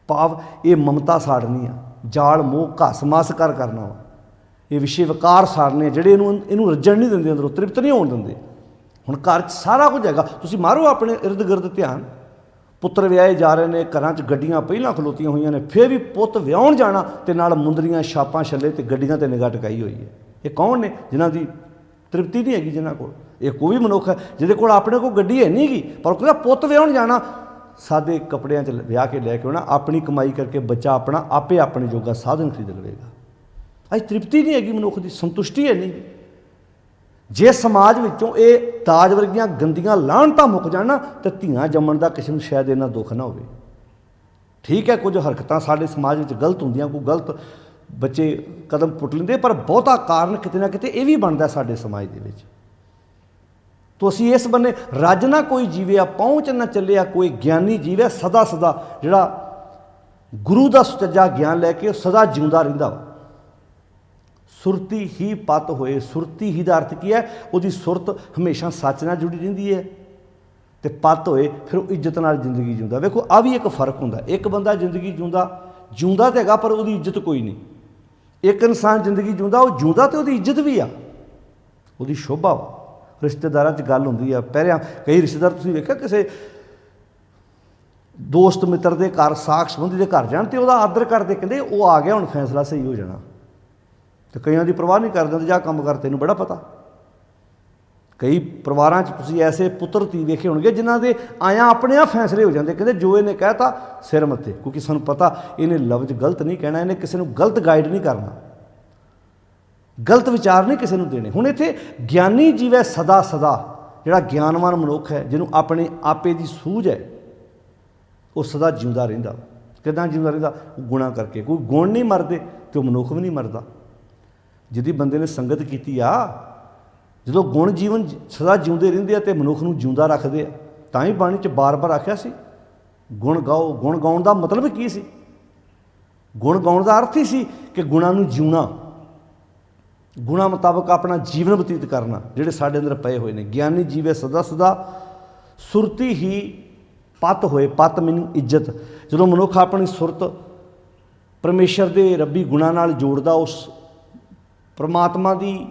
ਭਾਵ ਇਹ ਮਮਤਾ ਸਾੜਨੀ ਆ, ਜਾਲ ਮੋਹ ਘਸ ਮਸ ਕਰਨਾ ਵਾ। ਇਹ ਵਿਸ਼ੇ ਵਿਕਾਰ ਸਾੜਨੇ ਜਿਹੜੇ ਇਹਨੂੰ ਰੱਜਣ ਨਹੀਂ ਦਿੰਦੇ, ਅੰਦਰੋਂ ਤ੍ਰਿਪਤ ਨਹੀਂ ਹੋਣ ਦਿੰਦੇ। ਹੁਣ ਘਰ 'ਚ ਸਾਰਾ ਕੁਝ ਹੈਗਾ, ਤੁਸੀਂ ਮਾਰੋ ਆਪਣੇ ਇਰਦ ਗਿਰਦ ਧਿਆਨ। ਪੁੱਤਰ ਵਿਆਹੇ ਜਾ ਰਹੇ ਨੇ, ਘਰਾਂ 'ਚ ਗੱਡੀਆਂ ਪਹਿਲਾਂ ਖਲੋਤੀਆਂ ਹੋਈਆਂ ਨੇ, ਫਿਰ ਵੀ ਪੁੱਤ ਵਿਆਹੁਣ ਜਾਣਾ ਤੇ ਨਾਲ ਮੁੰਦਰੀਆਂ, ਛਾਪਾਂ, ਛੱਲੇ ਤੇ ਗੱਡੀਆਂ 'ਤੇ ਨਿਗਾਹ ਟਿਕਾਈ ਹੋਈ ਹੈ। ਇਹ ਕੌਣ ਨੇ ਜਿਨ੍ਹਾਂ ਦੀ ਤ੍ਰਿਪਤੀ ਨਹੀਂ ਹੈਗੀ? ਜਿਨ੍ਹਾਂ ਕੋਲ ਇਹ ਕੋਈ ਵੀ ਮਨੁੱਖ ਹੈ ਜਿਹਦੇ ਕੋਲ ਆਪਣੇ ਕੋਲ ਗੱਡੀ ਹੈ ਨਹੀਂ ਗੀ, ਪਰ ਉਹ ਕਹਿੰਦਾ ਪੁੱਤ ਵਿਆਹੁਣ ਜਾਣਾ, ਸਾਦੇ ਕੱਪੜਿਆਂ 'ਚ ਵਿਆਹ ਕੇ ਲੈ ਕੇ ਆਉਣਾ, ਆਪਣੀ ਕਮਾਈ ਕਰਕੇ ਬੱਚਾ ਆਪਣਾ ਆਪੇ ਆਪਣੇ ਜੋਗਾ ਸਾਧਨ ਖਰੀਦ ਲਵੇਗਾ। ਅੱਜ ਤ੍ਰਿਪਤੀ ਨਹੀਂ ਹੈਗੀ ਮਨੁੱਖ ਦੀ, ਸੰਤੁਸ਼ਟੀ ਹੈ ਨਹੀਂ। ਜੇ ਸਮਾਜ ਵਿੱਚੋਂ ਇਹ ਦਾਜ ਵਰਗੀਆਂ ਗੰਦੀਆਂ ਲਾਹਣਤਾਂ ਮੁੱਕ ਜਾਣ ਨਾ ਤਾਂ ਧੀਆਂ ਜੰਮਣ ਦਾ ਕਿਸੇ ਨੂੰ ਸ਼ਾਇਦ ਇੰਨਾ ਦੁੱਖ ਨਾ ਹੋਵੇ। ਠੀਕ ਹੈ, ਕੁਝ ਹਰਕਤਾਂ ਸਾਡੇ ਸਮਾਜ ਵਿੱਚ ਗਲਤ ਹੁੰਦੀਆਂ, ਕੋਈ ਗਲਤ ਬੱਚੇ ਕਦਮ ਪੁੱਟ ਲੈਂਦੇ, ਪਰ ਬਹੁਤਾ ਕਾਰਨ ਕਿਤੇ ਨਾ ਕਿਤੇ ਇਹ ਵੀ ਬਣਦਾ ਸਾਡੇ ਸਮਾਜ ਦੇ ਵਿੱਚ। ਤੋ ਅਸੀਂ ਇਸ ਬੰਨੇ ਰੱਜ ਨਾ ਕੋਈ ਜੀਵਿਆ, ਪਹੁੰਚ ਨਾ ਚੱਲਿਆ ਕੋਈ, ਗਿਆਨੀ ਜੀਵਿਆ ਸਦਾ ਸਦਾ। ਜਿਹੜਾ ਗੁਰੂ ਦਾ ਸੁਚੱਜਾ ਗਿਆਨ ਲੈ ਕੇ ਸਦਾ ਜਿਉਂਦਾ ਰਹਿੰਦਾ ਵਾ। ਸੁਰਤੀ ਹੀ ਪਤ ਹੋਏ। ਸੁਰਤੀ ਹੀ ਦਾ ਅਰਥ ਕੀ ਹੈ? ਉਹਦੀ ਸੁਰਤ ਹਮੇਸ਼ਾ ਸੱਚ ਨਾਲ ਜੁੜੀ ਰਹਿੰਦੀ ਹੈ। ਤੇ ਪਤ ਹੋਏ ਫਿਰ ਉਹ ਇੱਜ਼ਤ ਨਾਲ ਜ਼ਿੰਦਗੀ ਜਿਉਂਦਾ। ਵੇਖੋ ਆ ਵੀ ਇੱਕ ਫਰਕ ਹੁੰਦਾ। ਇੱਕ ਬੰਦਾ ਜ਼ਿੰਦਗੀ ਜਿਉਂਦਾ ਤਾਂ ਹੈਗਾ ਪਰ ਉਹਦੀ ਇੱਜ਼ਤ ਕੋਈ ਨਹੀਂ। ਇੱਕ ਇਨਸਾਨ ਜ਼ਿੰਦਗੀ ਜਿਉਂਦਾ, ਉਹ ਜਿਉਂਦਾ ਤੇ ਉਹਦੀ ਇੱਜ਼ਤ ਵੀ ਆ, ਉਹਦੀ ਸ਼ੋਭਾ ਵਾ। ਰਿਸ਼ਤੇਦਾਰਾਂ 'ਚ ਗੱਲ ਹੁੰਦੀ ਆ, ਪਹਿਲਾਂ ਕਈ ਰਿਸ਼ਤੇਦਾਰ ਤੁਸੀਂ ਵੇਖਿਆ ਕਿਸੇ ਦੋਸਤ ਮਿੱਤਰ ਦੇ ਘਰ, ਸਾਕ ਸੰਬੰਧੀ ਦੇ ਘਰ ਜਾਣ ਤੇ ਉਹਦਾ ਆਦਰ ਕਰਦੇ, ਕਹਿੰਦੇ ਉਹ ਆ ਗਿਆ ਹੁਣ ਫੈਸਲਾ ਸਹੀ ਹੋ ਜਾਣਾ। ਤੇ ਕਈਆਂ ਦੀ ਪਰਵਾਹ ਨਹੀਂ ਕਰਦੇ, ਜਾਂ ਕੰਮ ਕਰ, ਤੈਨੂੰ ਬੜਾ ਪਤਾ। ਕਈ ਪਰਿਵਾਰਾਂ 'ਚ ਤੁਸੀਂ ਐਸੇ ਪੁੱਤਰ ਧੀ ਵੇਖੇ ਹੋਣਗੇ ਜਿਨ੍ਹਾਂ ਦੇ ਆਇਆਂ ਆਪਣੇ ਆਪ ਫੈਸਲੇ ਹੋ ਜਾਂਦੇ, ਕਹਿੰਦੇ ਜੋ ਇਹਨੇ ਕਹਿਤਾ ਸਿਰ ਮੱਥੇ, ਕਿਉਂਕਿ ਸਾਨੂੰ ਪਤਾ ਇਹਨੇ ਲਫ਼ਜ਼ ਗਲਤ ਨਹੀਂ ਕਹਿਣਾ, ਇਹਨੇ ਕਿਸੇ ਨੂੰ ਗਲਤ ਗਾਈਡ ਨਹੀਂ ਕਰਨਾ, ਗਲਤ ਵਿਚਾਰ ਨਹੀਂ ਕਿਸੇ ਨੂੰ ਦੇਣੇ। ਹੁਣ ਇੱਥੇ ਗਿਆਨੀ ਜੀਵੈ ਸਦਾ ਸਦਾ। ਜਿਹੜਾ ਗਿਆਨਵਾਨ ਮਨੁੱਖ ਹੈ, ਜਿਹਨੂੰ ਆਪਣੇ ਆਪੇ ਦੀ ਸੂਝ ਹੈ, ਉਹ ਸਦਾ ਜਿਉਂਦਾ ਰਹਿੰਦਾ। ਕਿੱਦਾਂ ਜਿਉਂਦਾ ਰਹਿੰਦਾ? ਗੁਣਾਂ ਕਰਕੇ। ਕੋਈ ਗੁਣ ਨਹੀਂ ਮਰਦੇ ਤੇ ਉਹ ਮਨੁੱਖ ਵੀ ਨਹੀਂ ਮਰਦਾ। ਜਿਹਦੀ ਬੰਦੇ ਨੇ ਸੰਗਤ ਕੀਤੀ ਆ, ਜਦੋਂ ਗੁਣ ਜੀਵਨ ਸਦਾ ਜਿਉਂਦੇ ਰਹਿੰਦੇ ਆ ਤੇ ਮਨੁੱਖ ਨੂੰ ਜਿਉਂਦਾ ਰੱਖਦੇ ਆ। ਤਾਂ ਹੀ ਬਾਣੀ 'ਚ ਬਾਰ-ਬਾਰ ਆਖਿਆ ਸੀ ਗੁਣ ਗਾਓ। ਗੁਣ ਗਾਉਣ ਦਾ ਮਤਲਬ ਕੀ ਸੀ? ਗੁਣ ਗਾਉਣ ਦਾ ਅਰਥ ਹੀ ਸੀ ਕਿ ਗੁਣਾਂ ਨੂੰ ਜਿਉਣਾ, ਗੁਣਾਂ ਮੁਤਾਬਕ ਆਪਣਾ ਜੀਵਨ ਬਤੀਤ ਕਰਨਾ, ਜਿਹੜੇ ਸਾਡੇ ਅੰਦਰ ਪਏ ਹੋਏ ਨੇ। ਗਿਆਨੀ ਜੀਵੇ ਸਦਾ ਸਦਾ, ਸੁਰਤੀ ਹੀ ਪਤ ਹੋਏ। ਪਤ ਮੈਨੂੰ ਇੱਜ਼ਤ। ਜਦੋਂ ਮਨੁੱਖ ਆਪਣੀ ਸੁਰਤ ਪਰਮੇਸ਼ਰ ਦੇ ਰੱਬੀ ਗੁਣਾਂ ਨਾਲ ਜੋੜਦਾ, ਉਸ ਪਰਮਾਤਮਾ ਦੀ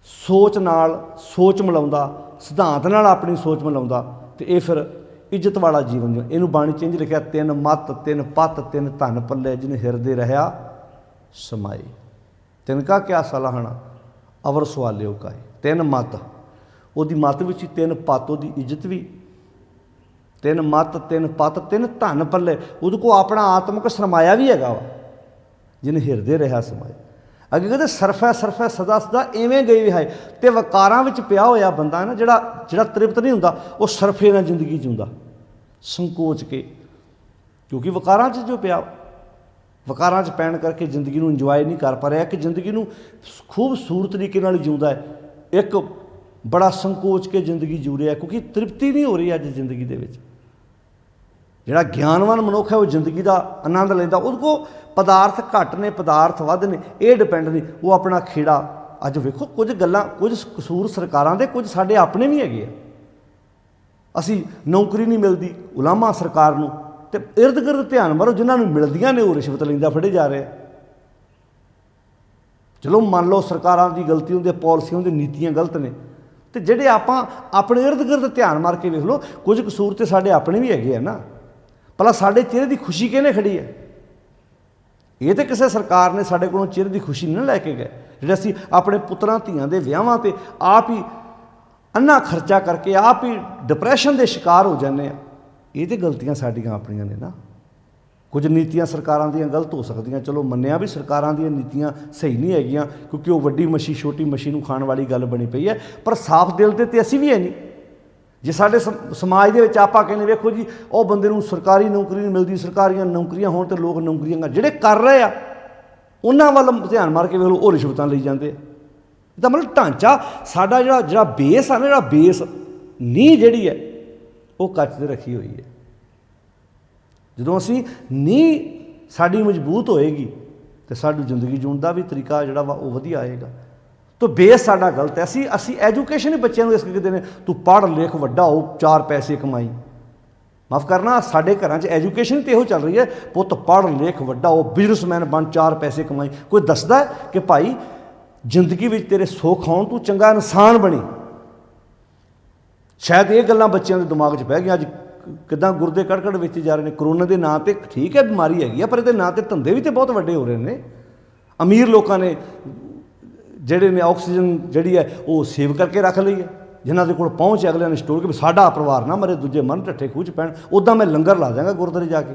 ਸੋਚ ਨਾਲ ਸੋਚ ਮਿਲਾਉਂਦਾ, ਸਿਧਾਂਤ ਨਾਲ ਆਪਣੀ ਸੋਚ ਮਿਲਾਉਂਦਾ, ਤੇ ਇਹ ਫਿਰ ਇੱਜ਼ਤ ਵਾਲਾ ਜੀਵਨ ਜੋ। ਇਹਨੂੰ ਬਾਣੀ 'ਚ ਇੰਝ ਲਿਖਿਆ, ਤਿੰਨ ਮੱਤ ਤਿੰਨ ਪੱਤ ਤਿੰਨ ਧਨ ਪੱਲੇ, ਜਿਨ ਹਿਰਦੇ ਰਹਿਆ ਸਮਾਏ। ਤਿੰਨਕਾ ਕਿਆ ਸਲਾਹਣਾ ਅਵਰ ਸਵਾਲਿਓ ਕਾਏ। ਤਿੰਨ ਮੱਤ, ਉਹਦੀ ਮੱਤ ਵਿੱਚ ਹੀ ਤਿੰਨ ਪੱਤ, ਉਹਦੀ ਇੱਜ਼ਤ ਵੀ। ਤਿੰਨ ਮੱਤ ਤਿੰਨ ਪੱਤ ਤਿੰਨ ਧਨ ਪੱਲੇ, ਉਹਦੇ ਕੋਲ ਆਪਣਾ ਆਤਮਿਕ ਸਰਮਾਇਆ ਵੀ ਹੈਗਾ ਵਾ, ਜਿਨ ਹਿਰਦੇ ਰਹਿਆ ਸਮਾਏ। ਅੱਗੇ ਕਹਿੰਦੇ ਸਰਫੈ ਸਰਫੈ ਸਦਾ ਸਦਾ ਇਵੇਂ ਗਈ ਵਿਹਾਏ। ਅਤੇ ਵਕਾਰਾਂ ਵਿੱਚ ਪਿਆ ਹੋਇਆ ਬੰਦਾ ਨਾ, ਜਿਹੜਾ ਤ੍ਰਿਪਤ ਨਹੀਂ ਹੁੰਦਾ, ਉਹ ਸਰਫੇ ਨਾਲ ਜ਼ਿੰਦਗੀ ਜਿਉਂਦਾ, ਸੰਕੋਚ ਕੇ। ਕਿਉਂਕਿ ਵਕਾਰਾਂ 'ਚ ਜੋ ਪਿਆ, ਵਕਾਰਾਂ 'ਚ ਪੈਣ ਕਰਕੇ ਜ਼ਿੰਦਗੀ ਨੂੰ ਇੰਜੋਏ ਨਹੀਂ ਕਰ ਪਾ ਰਿਹਾ, ਕਿ ਜ਼ਿੰਦਗੀ ਨੂੰ ਖੂਬਸੂਰਤ ਤਰੀਕੇ ਨਾਲ ਜਿਉਂਦਾ ਹੈ, ਇੱਕ ਬੜਾ ਸੰਕੋਚ ਕੇ ਜ਼ਿੰਦਗੀ ਜੂ ਰਿਹਾ, ਕਿਉਂਕਿ ਤ੍ਰਿਪਤੀ ਨਹੀਂ ਹੋ ਰਹੀ ਅੱਜ ਜ਼ਿੰਦਗੀ ਦੇ ਵਿੱਚ। ਜਿਹੜਾ ਗਿਆਨਵਾਨ ਮਨੁੱਖ ਹੈ ਉਹ ਜ਼ਿੰਦਗੀ ਦਾ ਆਨੰਦ ਲੈਂਦਾ, ਉਹਦੇ ਕੋਲ ਪਦਾਰਥ ਘੱਟ ਨੇ ਪਦਾਰਥ ਵੱਧ ਨੇ, ਇਹ ਡਿਪੈਂਡ ਨਹੀਂ। ਉਹ ਆਪਣਾ ਖੇੜਾ, ਅੱਜ ਵੇਖੋ ਕੁਝ ਗੱਲਾਂ, ਕੁਝ ਕਸੂਰ ਸਰਕਾਰਾਂ ਦੇ, ਕੁਝ ਸਾਡੇ ਆਪਣੇ ਵੀ ਹੈਗੇ ਆ। ਅਸੀਂ ਨੌਕਰੀ ਨਹੀਂ ਮਿਲਦੀ ਉਲਾਮਾ ਸਰਕਾਰ ਨੂੰ, ਤੇ ਇਰਦ ਗਿਰਦ ਧਿਆਨ ਮਾਰੋ, ਜਿਨ੍ਹਾਂ ਨੂੰ ਮਿਲਦੀਆਂ ਨੇ ਉਹ ਰਿਸ਼ਵਤ ਲੈਂਦਾ ਫੜੇ ਜਾ ਰਹੇ। ਚਲੋ ਮੰਨ ਲਓ ਸਰਕਾਰਾਂ ਦੀ ਗਲਤੀ ਹੁੰਦੀ, ਪਾਲਿਸੀਆਂ ਹੁੰਦੀਆਂ, ਨੀਤੀਆਂ ਗਲਤ ਨੇ, ਤੇ ਜਿਹੜੇ ਆਪਾਂ ਆਪਣੇ ਇਰਦ ਗਿਰਦ ਧਿਆਨ ਮਾਰ ਕੇ ਵੇਖ ਲਓ, ਕੁਝ ਕਸੂਰ ਤੇ ਸਾਡੇ ਆਪਣੇ ਵੀ ਹੈਗੇ ਆ ਨਾ। ਭਲਾ ਸਾਡੇ ਚਿਹਰੇ ਦੀ ਖੁਸ਼ੀ ਕਿਹਨੇ ਖੜੀ ਹੈ? ਇਹ ਤਾਂ ਕਿਸੇ ਸਰਕਾਰ ਨੇ ਸਾਡੇ ਕੋਲੋਂ ਚਿਹਰੇ ਦੀ ਖੁਸ਼ੀ ਨਹੀਂ ਲੈ ਕੇ ਗਏ। ਜਿਹੜੇ ਅਸੀਂ ਆਪਣੇ ਪੁੱਤਰਾਂ ਧੀਆਂ ਦੇ ਵਿਆਹਾਂ 'ਤੇ ਆਪ ਹੀ ਅੰਨਾ ਖਰਚਾ ਕਰਕੇ ਆਪ ਹੀ ਡਿਪਰੈਸ਼ਨ ਦੇ ਸ਼ਿਕਾਰ ਹੋ ਜਾਂਦੇ ਆ, ਇਹ ਤਾਂ ਗਲਤੀਆਂ ਸਾਡੀਆਂ ਆਪਣੀਆਂ ਨੇ ਨਾ। ਕੁਝ ਨੀਤੀਆਂ ਸਰਕਾਰਾਂ ਦੀਆਂ ਗਲਤ ਹੋ ਸਕਦੀਆਂ, ਚਲੋ ਮੰਨਿਆ ਵੀ ਸਰਕਾਰਾਂ ਦੀਆਂ ਨੀਤੀਆਂ ਸਹੀ ਨਹੀਂ ਹੈਗੀਆਂ, ਕਿਉਂਕਿ ਉਹ ਵੱਡੀ ਮੱਛੀ ਛੋਟੀ ਮੱਛੀ ਨੂੰ ਖਾਣ ਵਾਲੀ ਗੱਲ ਬਣੀ ਪਈ ਹੈ। ਪਰ ਸਾਫ਼ ਦਿਲ ਦੇ ਤੇ ਅਸੀਂ ਵੀ ਹੈ ਨਹੀਂ। ਜੇ ਸਾਡੇ ਸਮਾਜ ਦੇ ਵਿੱਚ ਆਪਾਂ ਕਹਿੰਦੇ ਵੇਖੋ ਜੀ ਉਹ ਬੰਦੇ ਨੂੰ ਸਰਕਾਰੀ ਨੌਕਰੀ ਨਹੀਂ ਮਿਲਦੀ, ਸਰਕਾਰੀਆਂ ਨੌਕਰੀਆਂ ਹੋਣ ਤੇ ਲੋਕ ਨੌਕਰੀਆਂ ਜਿਹੜੇ ਕਰ ਰਹੇ ਆ ਉਹਨਾਂ ਵੱਲ ਧਿਆਨ ਮਾਰ ਕੇ ਵੇਖ ਲਓ, ਉਹ ਰਿਸ਼ਵਤਾਂ ਲਈ ਜਾਂਦੇ ਆ। ਇਹਦਾ ਮਤਲਬ ਢਾਂਚਾ ਸਾਡਾ ਜਿਹੜਾ ਬੇਸ ਆ ਨਾ, ਜਿਹੜਾ ਬੇਸ ਨੀਂਹ ਜਿਹੜੀ ਹੈ ਉਹ ਕੱਚ 'ਤੇ ਰੱਖੀ ਹੋਈ ਹੈ। ਜਦੋਂ ਅਸੀਂ ਨੀਂਹ ਸਾਡੀ ਮਜ਼ਬੂਤ ਹੋਏਗੀ ਤਾਂ ਸਾਡੀ ਜ਼ਿੰਦਗੀ ਜਿਉਣ ਦਾ ਵੀ ਤਰੀਕਾ ਜਿਹੜਾ ਵਾ ਉਹ ਵਧੀਆ ਆਏਗਾ। ਤਾਂ ਬੇਸ ਸਾਡਾ ਗਲਤ ਹੈ। ਅਸੀਂ ਐਜੂਕੇਸ਼ਨ ਹੀ ਬੱਚਿਆਂ ਨੂੰ ਇਸ ਕਰਕੇ ਨੇ, ਤੂੰ ਪੜ੍ਹ ਲਿਖ ਵੱਡਾ ਹੋ, ਚਾਰ ਪੈਸੇ ਕਮਾਈ। ਮਾਫ਼ ਕਰਨਾ, ਸਾਡੇ ਘਰਾਂ 'ਚ ਐਜੂਕੇਸ਼ਨ ਤਾਂ ਇਹੋ ਚੱਲ ਰਹੀ ਹੈ, ਪੁੱਤ ਪੜ੍ਹ ਲਿਖ ਵੱਡਾ ਹੋ, ਬਿਜ਼ਨਸਮੈਨ ਬਣ, ਚਾਰ ਪੈਸੇ ਕਮਾਈ। ਕੋਈ ਦੱਸਦਾ ਕਿ ਭਾਈ ਜ਼ਿੰਦਗੀ ਵਿੱਚ ਤੇਰੇ ਸੁੱਖ ਆਉਣ, ਤੂੰ ਚੰਗਾ ਇਨਸਾਨ ਬਣੀ। ਸ਼ਾਇਦ ਇਹ ਗੱਲਾਂ ਬੱਚਿਆਂ ਦੇ ਦਿਮਾਗ 'ਚ ਬਹਿ ਗਈਆਂ। ਅੱਜ ਕਿੱਦਾਂ ਗੁਰਦੇ ਕੜਕੜ ਵੇਚੇ ਜਾ ਰਹੇ ਨੇ ਕਰੋਨਾ ਦੇ ਨਾਂ 'ਤੇ। ਠੀਕ ਹੈ ਬਿਮਾਰੀ ਹੈਗੀ ਆ, ਪਰ ਇਹਦੇ ਨਾਂ 'ਤੇ ਧੰਦੇ ਵੀ ਤਾਂ ਬਹੁਤ ਵੱਡੇ ਹੋ ਰਹੇ ਨੇ। ਅਮੀਰ ਲੋਕਾਂ ਨੇ ਜਿਹੜੇ ਨੇ ਆਕਸੀਜਨ ਜਿਹੜੀ ਹੈ ਉਹ ਸੇਵ ਕਰਕੇ ਰੱਖ ਲਈ ਹੈ, ਜਿਨ੍ਹਾਂ ਦੇ ਕੋਲ ਪਹੁੰਚ ਅਗਲਿਆਂ ਨੇ ਸਟੋਰ ਕੇ ਸਾਡਾ ਪਰਿਵਾਰ ਨਾ ਮਰੇ, ਦੂਜੇ ਮਰਨ ਢੱਠੇ ਖੂਹ 'ਚ ਪੈਣ। ਉੱਦਾਂ ਮੈਂ ਲੰਗਰ ਲਾ ਦਿਆਂਗਾ ਗੁਰਦੁਆਰੇ ਜਾ ਕੇ,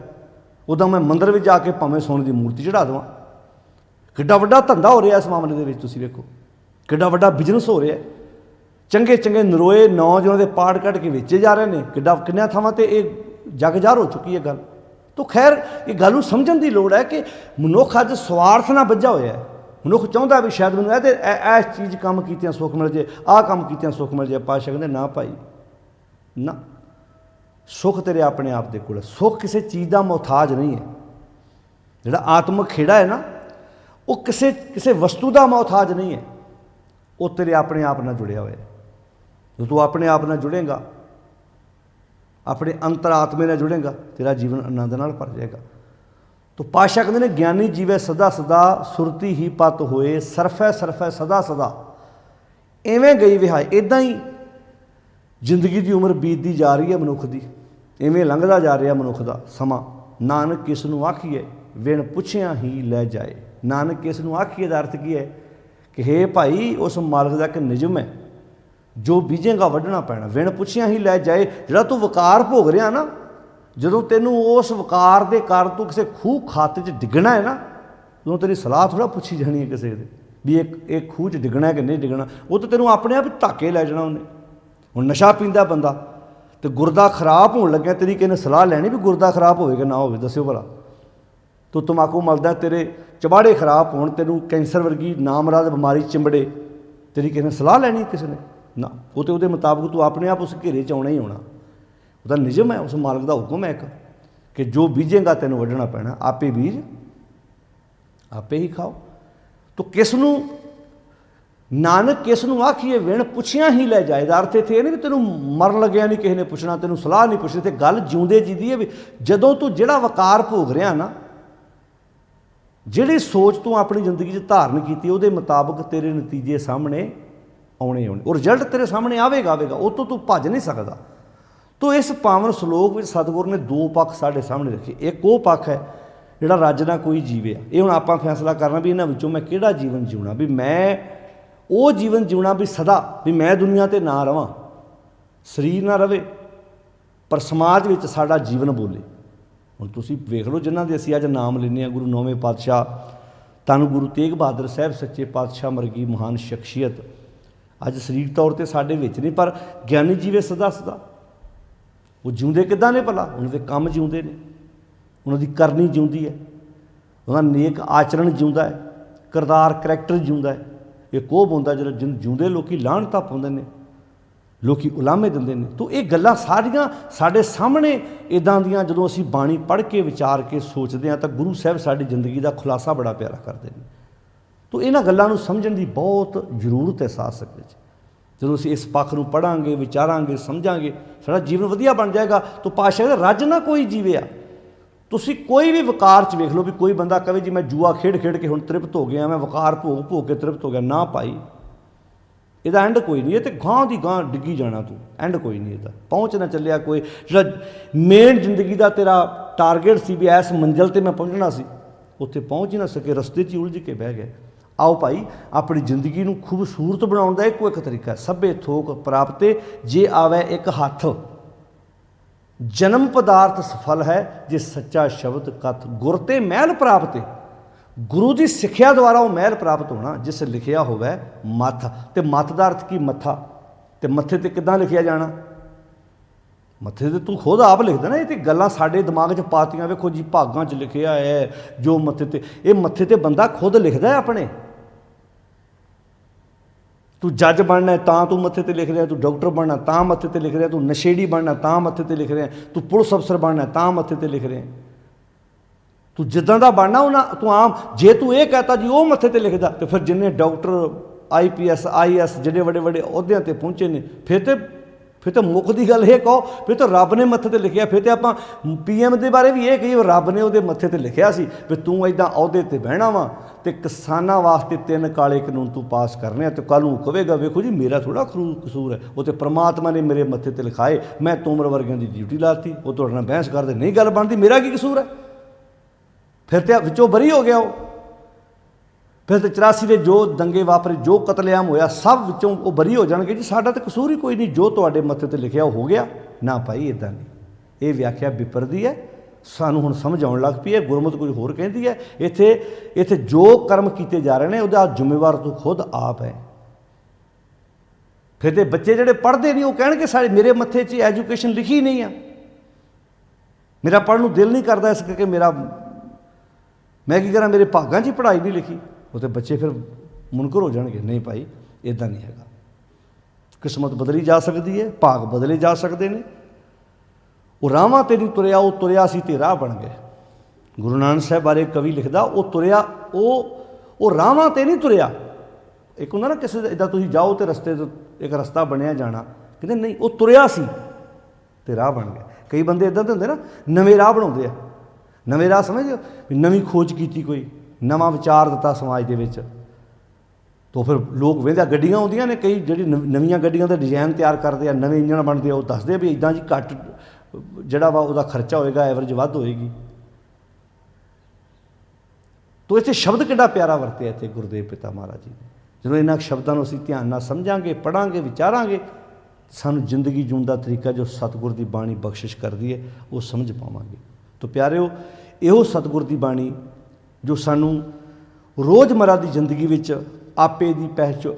ਉੱਦਾਂ ਮੈਂ ਮੰਦਿਰ ਵਿੱਚ ਜਾ ਕੇ ਭਾਵੇਂ ਸੋਨੇ ਦੀ ਮੂਰਤੀ ਚੜ੍ਹਾ ਦੇਵਾਂ। ਕਿੱਡਾ ਵੱਡਾ ਧੰਦਾ ਹੋ ਰਿਹਾ ਇਸ ਮਾਮਲੇ ਦੇ ਵਿੱਚ, ਤੁਸੀਂ ਵੇਖੋ ਕਿੱਡਾ ਵੱਡਾ ਬਿਜ਼ਨਸ ਹੋ ਰਿਹਾ। ਚੰਗੇ ਚੰਗੇ ਨਰੋਏ ਨੌਜਵਾਨਾਂ ਦੇ ਪਾੜ ਕੱਢ ਕੇ ਵੇਚੇ ਜਾ ਰਹੇ ਨੇ। ਕਿੰਨਿਆਂ ਥਾਵਾਂ 'ਤੇ ਇਹ ਜਗ ਜ਼ਾਹਰ ਹੋ ਚੁੱਕੀ ਹੈ ਗੱਲ। ਤਾਂ ਖੈਰ ਇਹ ਗੱਲ ਨੂੰ ਸਮਝਣ ਦੀ ਲੋੜ ਹੈ ਕਿ ਮਨੁੱਖ ਅੱਜ ਸਵਾਰਥ ਨਾਲ ਬੱਝਾ ਹੋਇਆ ਹੈ। ਮਨੁੱਖ ਚਾਹੁੰਦਾ ਵੀ ਸ਼ਾਇਦ ਮੈਨੂੰ ਇਹ ਚੀਜ਼ ਕੰਮ ਕੀਤਿਆਂ ਸੁੱਖ ਮਿਲ ਜੇ, ਆਹ ਕੰਮ ਕੀਤਿਆਂ ਸੁੱਖ ਮਿਲ ਜੇ। ਪਾਤਸ਼ਾਹ ਕਹਿੰਦੇ ਨਾ ਭਾਈ ਨਾ, ਸੁੱਖ ਤੇਰੇ ਆਪਣੇ ਆਪ ਦੇ ਕੋਲ ਹੈ। ਸੁੱਖ ਕਿਸੇ ਚੀਜ਼ ਦਾ ਮੁਹਤਾਜ ਨਹੀਂ ਹੈ। ਜਿਹੜਾ ਆਤਮਿਕ ਖੇੜਾ ਹੈ ਨਾ, ਉਹ ਕਿਸੇ ਵਸਤੂ ਦਾ ਮੁਹਤਾਜ ਨਹੀਂ ਹੈ, ਉਹ ਤੇਰੇ ਆਪਣੇ ਆਪ ਨਾਲ ਜੁੜਿਆ ਹੋਇਆ ਹੈ। ਜਦੋਂ ਤੂੰ ਆਪਣੇ ਆਪ ਨਾਲ ਜੁੜੇਗਾ, ਆਪਣੇ ਅੰਤਰਾਤਮੇ ਨਾਲ ਜੁੜੇਗਾ, ਤੇਰਾ ਜੀਵਨ ਆਨੰਦ ਨਾਲ ਭਰ ਜਾਏਗਾ। ਤਾਂ ਪਾਤਸ਼ਾਹ ਕਹਿੰਦੇ ਨੇ ਗਿਆਨੀ ਜੀਵੇ ਸਦਾ ਸਦਾ, ਸੁਰਤੀ ਹੀ ਪਤ ਹੋਏ, ਸਰਫੈ ਸਰਫੈ ਸਦਾ ਸਦਾ ਇਵੇਂ ਗਈ ਵਿਹਾਏ। ਇੱਦਾਂ ਹੀ ਜ਼ਿੰਦਗੀ ਦੀ ਉਮਰ ਬੀਤਦੀ ਜਾ ਰਹੀ ਹੈ ਮਨੁੱਖ ਦੀ, ਇਵੇਂ ਲੰਘਦਾ ਜਾ ਰਿਹਾ ਮਨੁੱਖ ਦਾ ਸਮਾਂ। ਨਾਨਕ ਕਿਸ ਨੂੰ ਆਖੀਏ ਵਿਣ ਪੁੱਛਿਆ ਹੀ ਲੈ ਜਾਏ। ਨਾਨਕ ਕਿਸ ਨੂੰ ਆਖੀਏ ਦਾ ਅਰਥ ਕੀ ਹੈ ਕਿ ਹੇ ਭਾਈ ਉਸ ਮਾਲਕ ਦਾ ਇੱਕ ਨਿਯਮ ਹੈ, ਜੋ ਬੀਜੇਗਾ ਵੱਢਣਾ ਪੈਣਾ। ਵਿਣ ਪੁੱਛਿਆ ਹੀ ਲੈ ਜਾਏ। ਜਿਹੜਾ ਤੂੰ ਵਕਾਰ ਭੋਗ ਰਿਹਾ ਨਾ, ਜਦੋਂ ਤੈਨੂੰ ਉਸ ਵਕਾਰ ਦੇ ਕਾਰਨ ਤੂੰ ਕਿਸੇ ਖੂਹ ਖਾਤੇ 'ਚ ਡਿੱਗਣਾ ਹੈ ਨਾ, ਉਦੋਂ ਤੇਰੀ ਸਲਾਹ ਥੋੜ੍ਹਾ ਪੁੱਛੀ ਜਾਣੀ ਹੈ ਕਿਸੇ ਦੇ ਵੀ ਇਹ ਖੂਹ 'ਚ ਡਿੱਗਣਾ ਕਿ ਨਹੀਂ ਡਿੱਗਣਾ। ਉਹ ਤਾਂ ਤੈਨੂੰ ਆਪਣੇ ਆਪ ਧੱਕੇ ਲੈ ਜਾਣਾ ਉਹਨੇ। ਹੁਣ ਨਸ਼ਾ ਪੀਂਦਾ ਬੰਦਾ ਅਤੇ ਗੁਰਦਾ ਖਰਾਬ ਹੋਣ ਲੱਗਿਆ, ਤੇਰੀ ਕਿਸੇ ਨੇ ਸਲਾਹ ਲੈਣੀ ਵੀ ਗੁਰਦਾ ਖਰਾਬ ਹੋਵੇ ਕਿ ਨਾ ਹੋਵੇ, ਦੱਸਿਓ ਭਲਾ। ਤੂੰ ਤੰਬਾਕੂ ਮਲਦਾ, ਤੇਰੇ ਚਬਾੜੇ ਖਰਾਬ ਹੋਣ, ਤੈਨੂੰ ਕੈਂਸਰ ਵਰਗੀ ਨਾਮਰਾਦ ਬਿਮਾਰੀ ਚਿੰਬੜੇ, तेरी किसी ने सलाह लैनी किसी ने ना, वो तो उसके मुताबिक तू अपने आप उस घेरे च आना ही आना। ਉਹਦਾ ਨਿਯਮ ਹੈ, ਉਸ ਮਾਲਕ ਦਾ ਹੁਕਮ ਹੈ ਇੱਕ ਕਿ ਜੋ ਬੀਜੇਗਾ ਤੈਨੂੰ ਵੱਢਣਾ ਪੈਣਾ, ਆਪੇ ਬੀਜ ਆਪੇ ਹੀ ਖਾਓ। ਤੋ ਕਿਸ ਨੂੰ ਨਾਨਕ ਕਿਸ ਨੂੰ ਆਖੀਏ ਵਿਣ ਪੁੱਛਿਆ ਹੀ ਲੈ ਜਾਏ ਦਾ ਅਰਥ ਇੱਥੇ ਇਹ ਨਹੀਂ ਵੀ ਤੈਨੂੰ ਮਰਨ ਲੱਗਿਆ ਨਹੀਂ ਕਿਸੇ ਨੇ ਪੁੱਛਣਾ, ਤੈਨੂੰ ਸਲਾਹ ਨਹੀਂ ਪੁੱਛਣੀ। ਤੇ ਗੱਲ ਜਿਉਂਦੇ ਜੀ ਦੀ ਹੈ ਵੀ ਜਦੋਂ ਤੂੰ ਜਿਹੜਾ ਵਕਾਰ ਭੋਗ ਰਿਹਾ ਨਾ, ਜਿਹੜੀ ਸੋਚ ਤੂੰ ਆਪਣੀ ਜ਼ਿੰਦਗੀ 'ਚ ਧਾਰਨ ਕੀਤੀ ਉਹਦੇ ਮੁਤਾਬਕ ਤੇਰੇ ਨਤੀਜੇ ਸਾਹਮਣੇ ਆਉਣੇ ਉਹ ਰਿਜ਼ਲਟ ਤੇਰੇ ਸਾਹਮਣੇ ਆਵੇਗਾ ਉਹ ਤੋਂ ਤੂੰ ਭੱਜ ਨਹੀਂ ਸਕਦਾ। ਤੋ ਇਸ ਪਾਵਨ ਸ਼ਲੋਕ ਵਿੱਚ ਸਤਿਗੁਰੂ ਨੇ ਦੋ ਪੱਖ ਸਾਡੇ ਸਾਹਮਣੇ ਰੱਖੇ। ਇੱਕ ਉਹ ਪੱਖ ਹੈ ਜਿਹੜਾ ਰੱਜ ਨਾ ਕੋਈ ਜੀਵੇ, ਇਹ ਹੁਣ ਆਪਾਂ ਫੈਸਲਾ ਕਰਨਾ ਵੀ ਇਹਨਾਂ ਵਿੱਚੋਂ ਮੈਂ ਕਿਹੜਾ ਜੀਵਨ ਜਿਉਣਾ, ਵੀ ਮੈਂ ਉਹ ਜੀਵਨ ਜਿਉਣਾ ਵੀ ਸਦਾ ਵੀ ਮੈਂ ਦੁਨੀਆ 'ਤੇ ਨਾ ਰਵਾਂ, ਸਰੀਰ ਨਾ ਰਵੇ ਪਰ ਸਮਾਜ ਵਿੱਚ ਸਾਡਾ ਜੀਵਨ ਬੋਲੇ। ਹੁਣ ਤੁਸੀਂ ਵੇਖ ਲਓ ਜਿਨ੍ਹਾਂ ਦੇ ਅਸੀਂ ਅੱਜ ਨਾਮ ਲੈਂਦੇ ਹਾਂ, ਗੁਰੂ 9ਵੇਂ ਪਾਤਸ਼ਾਹ ਧੰਨ ਗੁਰੂ ਤੇਗ ਬਹਾਦਰ ਸਾਹਿਬ ਸੱਚੇ ਪਾਤਸ਼ਾਹ ਵਰਗੀ ਮਹਾਨ ਸ਼ਖਸੀਅਤ ਅੱਜ ਸਰੀਰਕ ਤੌਰ 'ਤੇ ਸਾਡੇ ਵਿੱਚ ਨਹੀਂ, ਪਰ ਗਿਆਨੀ ਜੀਵੇ ਸਦਾ ਸਦਾ। ਉਹ ਜਿਉਂਦੇ ਕਿੱਦਾਂ ਨੇ ਭਲਾ? ਉਹਨਾਂ ਦੇ ਕੰਮ ਜਿਉਂਦੇ ਨੇ, ਉਹਨਾਂ ਦੀ ਕਰਨੀ ਜਿਉਂਦੀ ਹੈ, ਉਹਦਾ ਨੇਕ ਆਚਰਣ ਜਿਉਂਦਾ ਹੈ, ਕਿਰਦਾਰ ਕਰੈਕਟਰ ਜਿਉਂਦਾ ਹੈ। ਇਹ ਕੋਹ ਹੁੰਦਾ ਜਦੋਂ ਜਿਉਂਦੇ ਲੋਕ ਲਾਹਣਤਾਂ ਪਾਉਂਦੇ ਨੇ, ਲੋਕ ਉਲਾਮੇ ਦਿੰਦੇ ਨੇ। ਤੋ ਇਹ ਗੱਲਾਂ ਸਾਰੀਆਂ ਸਾਡੇ ਸਾਹਮਣੇ ਇੱਦਾਂ ਦੀਆਂ ਜਦੋਂ ਅਸੀਂ ਬਾਣੀ ਪੜ੍ਹ ਕੇ ਵਿਚਾਰ ਕੇ ਸੋਚਦੇ ਹਾਂ ਤਾਂ ਗੁਰੂ ਸਾਹਿਬ ਸਾਡੀ ਜ਼ਿੰਦਗੀ ਦਾ ਖੁਲਾਸਾ ਬੜਾ ਪਿਆਰਾ ਕਰਦੇ ਨੇ। ਤੋ ਇਹਨਾਂ ਗੱਲਾਂ ਨੂੰ ਸਮਝਣ ਦੀ ਬਹੁਤ ਜ਼ਰੂਰਤ ਹੈ ਸਾਧ ਵਿੱਚ। ਜਦੋਂ ਅਸੀਂ ਇਸ ਪੱਖ ਨੂੰ ਪੜ੍ਹਾਂਗੇ, ਵਿਚਾਰਾਂਗੇ, ਸਮਝਾਂਗੇ, ਸਾਡਾ ਜੀਵਨ ਵਧੀਆ ਬਣ ਜਾਏਗਾ। ਤੋ ਪਾਤਸ਼ਾਹ ਕਹਿੰਦੇ ਰੱਜ ਨਾ ਕੋਈ ਜੀਵੇ ਆ। ਤੁਸੀਂ ਕੋਈ ਵੀ ਵਕਾਰ 'ਚ ਵੇਖ ਲਓ ਵੀ ਕੋਈ ਬੰਦਾ ਕਹੇ ਜੀ ਮੈਂ ਜੂਆ ਖੇਡ ਕੇ ਹੁਣ ਤ੍ਰਿਪਤ ਹੋ ਗਿਆ, ਮੈਂ ਵਕਾਰ ਭੋਗ ਕੇ ਤ੍ਰਿਪਤ ਹੋ ਗਿਆ। ਨਾ ਭਾਈ, ਇਹਦਾ ਐਂਡ ਕੋਈ ਨਹੀਂ। ਇਹ ਤਾਂ ਗਾਂਹ ਦੀ ਗਾਂਹ ਡਿੱਗੀ ਜਾਣਾ ਤੂੰ, ਐਂਡ ਕੋਈ ਨਹੀਂ ਇਹਦਾ। ਪਹੁੰਚ ਨਾ ਚੱਲਿਆ ਕੋਈ ਜਿਹੜਾ ਮੇਨ ਜ਼ਿੰਦਗੀ ਦਾ ਤੇਰਾ ਟਾਰਗੇਟ ਸੀ ਵੀ ਇਸ ਮੰਜ਼ਿਲ 'ਤੇ ਮੈਂ ਪਹੁੰਚਣਾ ਸੀ, ਉੱਥੇ ਪਹੁੰਚ ਹੀ ਨਾ ਸਕੇ, ਰਸਤੇ 'ਚ ਹੀ ਉਲਝ ਕੇ ਬਹਿ ਗਏ। ਆਓ ਭਾਈ, ਆਪਣੀ ਜ਼ਿੰਦਗੀ ਨੂੰ ਖੂਬਸੂਰਤ ਬਣਾਉਣ ਦਾ ਇੱਕੋ ਇੱਕ ਤਰੀਕਾ, ਸਭੇ ਥੋਕ ਪ੍ਰਾਪਤੇ ਜੇ ਆਵੇ ਇੱਕ ਹੱਥ। ਜਨਮ ਪਦਾਰਥ ਸਫਲ ਹੈ ਜੇ ਸੱਚਾ ਸ਼ਬਦ ਕਥ, ਗੁਰ ਤੇ ਮਹਿਲ ਪ੍ਰਾਪਤੇ। ਗੁਰੂ ਦੀ ਸਿੱਖਿਆ ਦੁਆਰਾ ਉਹ ਮਹਿਲ ਪ੍ਰਾਪਤ ਹੋਣਾ ਜਿਸ ਲਿਖਿਆ ਹੋਵੇ ਮੱਥ। ਤੇ ਮੱਥ ਦਾ ਅਰਥ ਕੀ? ਮੱਥਾ। ਤੇ ਮੱਥੇ 'ਤੇ ਕਿੱਦਾਂ ਲਿਖਿਆ ਜਾਣਾ? ਮੱਥੇ 'ਤੇ ਤੂੰ ਖੁਦ ਆਪ ਲਿਖਦਾ ਨਾ। ਇਹ ਤਾਂ ਗੱਲਾਂ ਸਾਡੇ ਦਿਮਾਗ 'ਚ ਪਾਤੀਆਂ, ਵੇਖੋ ਜੀ ਭਾਗਾਂ 'ਚ ਲਿਖਿਆ ਹੈ ਜੋ ਮੱਥੇ 'ਤੇ, ਇਹ ਮੱਥੇ 'ਤੇ ਬੰਦਾ ਖੁਦ ਲਿਖਦਾ ਹੈ ਆਪਣੇ। ਤੂੰ ਜੱਜ ਬਣਨਾ ਤਾਂ ਤੂੰ ਮੱਥੇ 'ਤੇ ਲਿਖ ਰਿਹਾ, ਤੂੰ ਡਾਕਟਰ ਬਣਨਾ ਤਾਂ ਮੱਥੇ 'ਤੇ ਲਿਖ ਰਿਹਾ, ਤੂੰ ਨਸ਼ੇੜੀ ਬਣਨਾ ਤਾਂ ਮੱਥੇ 'ਤੇ ਲਿਖ ਰਿਹਾ, ਤੂੰ ਪੁਲਿਸ ਅਫਸਰ ਬਣਨਾ ਤਾਂ ਮੱਥੇ 'ਤੇ ਲਿਖ ਰਿਹਾ। ਤੂੰ ਜਿੱਦਾਂ ਦਾ ਬਣਨਾ ਉਹਨਾਂ ਤੂੰ ਆਮ, ਜੇ ਤੂੰ ਇਹ ਕਹਤਾ ਜੀ ਉਹ ਮੱਥੇ 'ਤੇ ਲਿਖਦਾ, ਤੇ ਫਿਰ ਜਿੰਨੇ ਡਾਕਟਰ IPS IAS ਜਿਹੜੇ ਵੱਡੇ ਅਹੁਦਿਆਂ 'ਤੇ ਪਹੁੰਚੇ ਨੇ, ਫਿਰ ਤਾਂ ਮੁੱਖ ਦੀ ਗੱਲ ਇਹ ਕਹੋ ਫਿਰ ਤਾਂ ਰੱਬ ਨੇ ਮੱਥੇ 'ਤੇ ਲਿਖਿਆ। ਫਿਰ ਤਾਂ ਆਪਾਂ PM ਦੇ ਬਾਰੇ ਵੀ ਇਹ ਕਹੀਏ ਰੱਬ ਨੇ ਉਹਦੇ ਮੱਥੇ 'ਤੇ ਲਿਖਿਆ ਸੀ ਵੀ ਤੂੰ ਇੱਦਾਂ ਅਹੁਦੇ 'ਤੇ ਬਹਿਣਾ ਵਾ ਅਤੇ ਕਿਸਾਨਾਂ ਵਾਸਤੇ 3 ਕਾਲੇ ਕਾਨੂੰਨ ਤੂੰ ਪਾਸ ਕਰਨੇ ਆ। ਅਤੇ ਕੱਲ੍ਹ ਨੂੰ ਕਹੇਗਾ ਵੇਖੋ ਜੀ ਮੇਰਾ ਥੋੜ੍ਹਾ ਕਸੂਰ ਹੈ, ਉਹ ਤਾਂ ਪ੍ਰਮਾਤਮਾ ਨੇ ਮੇਰੇ ਮੱਥੇ 'ਤੇ ਲਿਖਾਏ, ਮੈਂ ਤੋਮਰ ਵਰਗਿਆਂ ਦੀ ਡਿਊਟੀ ਲਾਤੀ, ਉਹ ਤੁਹਾਡੇ ਨਾਲ ਬਹਿਸ ਕਰਦੇ, ਨਹੀਂ ਗੱਲ ਬਣਦੀ, ਮੇਰਾ ਕੀ ਕਸੂਰ ਹੈ? ਫਿਰ ਤਾਂ ਵਿੱਚੋਂ ਬਰੀ ਹੋ ਗਿਆ ਉਹ। ਫਿਰ ਤਾਂ 84 ਦੇ ਜੋ ਦੰਗੇ ਵਾਪਰੇ, ਜੋ ਕਤਲੇਆਮ ਹੋਇਆ, ਸਭ ਵਿੱਚੋਂ ਉਹ ਬਰੀ ਹੋ ਜਾਣਗੇ ਜੀ ਸਾਡਾ ਤਾਂ ਕਸੂਰ ਹੀ ਕੋਈ ਨਹੀਂ, ਜੋ ਤੁਹਾਡੇ ਮੱਥੇ 'ਤੇ ਲਿਖਿਆ ਉਹ ਹੋ ਗਿਆ। ਨਾ ਭਾਈ, ਇੱਦਾਂ ਨਹੀਂ। ਇਹ ਵਿਆਖਿਆ ਵਿਪਰਦੀ ਹੈ, ਸਾਨੂੰ ਹੁਣ ਸਮਝ ਆਉਣ ਲੱਗ ਪਈ ਹੈ। ਗੁਰਮਤਿ ਕੁਝ ਹੋਰ ਕਹਿੰਦੀ ਹੈ। ਇੱਥੇ ਜੋ ਕਰਮ ਕੀਤੇ ਜਾ ਰਹੇ ਨੇ ਉਹਦਾ ਜ਼ਿੰਮੇਵਾਰ ਤੂੰ ਖੁਦ ਆਪ ਹੈ। ਫਿਰ ਤੇ ਬੱਚੇ ਜਿਹੜੇ ਪੜ੍ਹਦੇ ਨਹੀਂ ਉਹ ਕਹਿਣਗੇ ਸਾਡੇ ਮੇਰੇ ਮੱਥੇ 'ਚ ਐਜੂਕੇਸ਼ਨ ਲਿਖੀ ਨਹੀਂ ਆ, ਮੇਰਾ ਪੜ੍ਹਨ ਨੂੰ ਦਿਲ ਨਹੀਂ ਕਰਦਾ, ਇਸ ਕਰਕੇ ਮੈਂ ਕੀ ਕਰਾਂ, ਮੇਰੇ ਭਾਗਾਂ 'ਚ ਹੀ ਪੜ੍ਹਾਈ ਨਹੀਂ ਲਿਖੀ। ਉਹ ਤਾਂ ਬੱਚੇ ਫਿਰ ਮੁਨਕਰ ਹੋ ਜਾਣਗੇ। ਨਹੀਂ ਭਾਈ, ਇੱਦਾਂ ਨਹੀਂ ਹੈਗਾ। ਕਿਸਮਤ ਬਦਲੀ ਜਾ ਸਕਦੀ ਹੈ, ਭਾਗ ਬਦਲੇ ਜਾ ਸਕਦੇ ਨੇ। ਉਹ ਰਾਹਾਂ 'ਤੇ ਨਹੀਂ ਤੁਰਿਆ, ਉਹ ਤੁਰਿਆ ਸੀ ਤੇ ਰਾਹ ਬਣ ਗਏ। ਗੁਰੂ ਨਾਨਕ ਸਾਹਿਬ ਬਾਰੇ ਕਵੀ ਲਿਖਦਾ, ਉਹ ਤੁਰਿਆ, ਉਹ ਰਾਹਾਂ 'ਤੇ ਨਹੀਂ ਤੁਰਿਆ। ਇੱਕ ਹੁੰਦਾ ਨਾ ਕਿਸੇ ਇੱਦਾਂ ਤੁਸੀਂ ਜਾਓ ਅਤੇ ਰਸਤੇ ਤੋਂ ਇੱਕ ਰਸਤਾ ਬਣਿਆ ਜਾਣਾ, ਕਹਿੰਦੇ ਨਹੀਂ, ਉਹ ਤੁਰਿਆ ਸੀ ਤੇ ਰਾਹ ਬਣ ਗਿਆ। ਕਈ ਬੰਦੇ ਇੱਦਾਂ ਦੇ ਹੁੰਦੇ ਨਾ, ਨਵੇਂ ਰਾਹ ਬਣਾਉਂਦੇ ਆ। ਨਵੇਂ ਰਾਹ ਸਮਝਦੇ ਹੋ, ਨਵੀਂ ਖੋਜ ਕੀਤੀ, ਕੋਈ ਨਵਾਂ ਵਿਚਾਰ ਦਿੱਤਾ ਸਮਾਜ ਦੇ ਵਿੱਚ। ਤਾਂ ਫਿਰ ਲੋਕ ਵੇਖਦੇ, ਗੱਡੀਆਂ ਆਉਂਦੀਆਂ ਨੇ ਕਈ ਜਿਹੜੀ ਨਵੀਆਂ ਗੱਡੀਆਂ ਦਾ ਡਿਜ਼ਾਈਨ ਤਿਆਰ ਕਰਦੇ ਆ, ਨਵੇਂ ਇੰਜਣ ਬਣਦੇ ਆ, ਉਹ ਦੱਸਦੇ ਵੀ ਇੱਦਾਂ ਜੀ ਘੱਟ ਜਿਹੜਾ ਵਾ ਉਹਦਾ ਖਰਚਾ ਹੋਏਗਾ, ਐਵਰੇਜ ਵੱਧ ਹੋਏਗੀ। ਤੋ ਇੱਥੇ ਸ਼ਬਦ ਕਿੱਡਾ ਪਿਆਰਾ ਵਰਤਿਆ ਇੱਥੇ ਗੁਰਦੇਵ ਪਿਤਾ ਮਹਾਰਾਜ ਜੀ ਨੇ। ਜਦੋਂ ਇਹਨਾਂ ਸ਼ਬਦਾਂ ਨੂੰ ਅਸੀਂ ਧਿਆਨ ਨਾਲ ਸਮਝਾਂਗੇ, ਪੜ੍ਹਾਂਗੇ, ਵਿਚਾਰਾਂਗੇ, ਸਾਨੂੰ ਜ਼ਿੰਦਗੀ ਜਿਉਣ ਦਾ ਤਰੀਕਾ ਜੋ ਸਤਿਗੁਰ ਦੀ ਬਾਣੀ ਬਖਸ਼ਿਸ਼ ਕਰਦੀ ਹੈ ਉਹ ਸਮਝ ਪਾਵਾਂਗੇ। ਤੋ ਪਿਆਰਿਓ, ਇਹੋ ਸਤਿਗੁਰ ਦੀ ਬਾਣੀ ਜੋ ਸਾਨੂੰ ਰੋਜ਼ਮਰਾ ਦੀ ਜ਼ਿੰਦਗੀ ਵਿੱਚ ਆਪੇ ਦੀ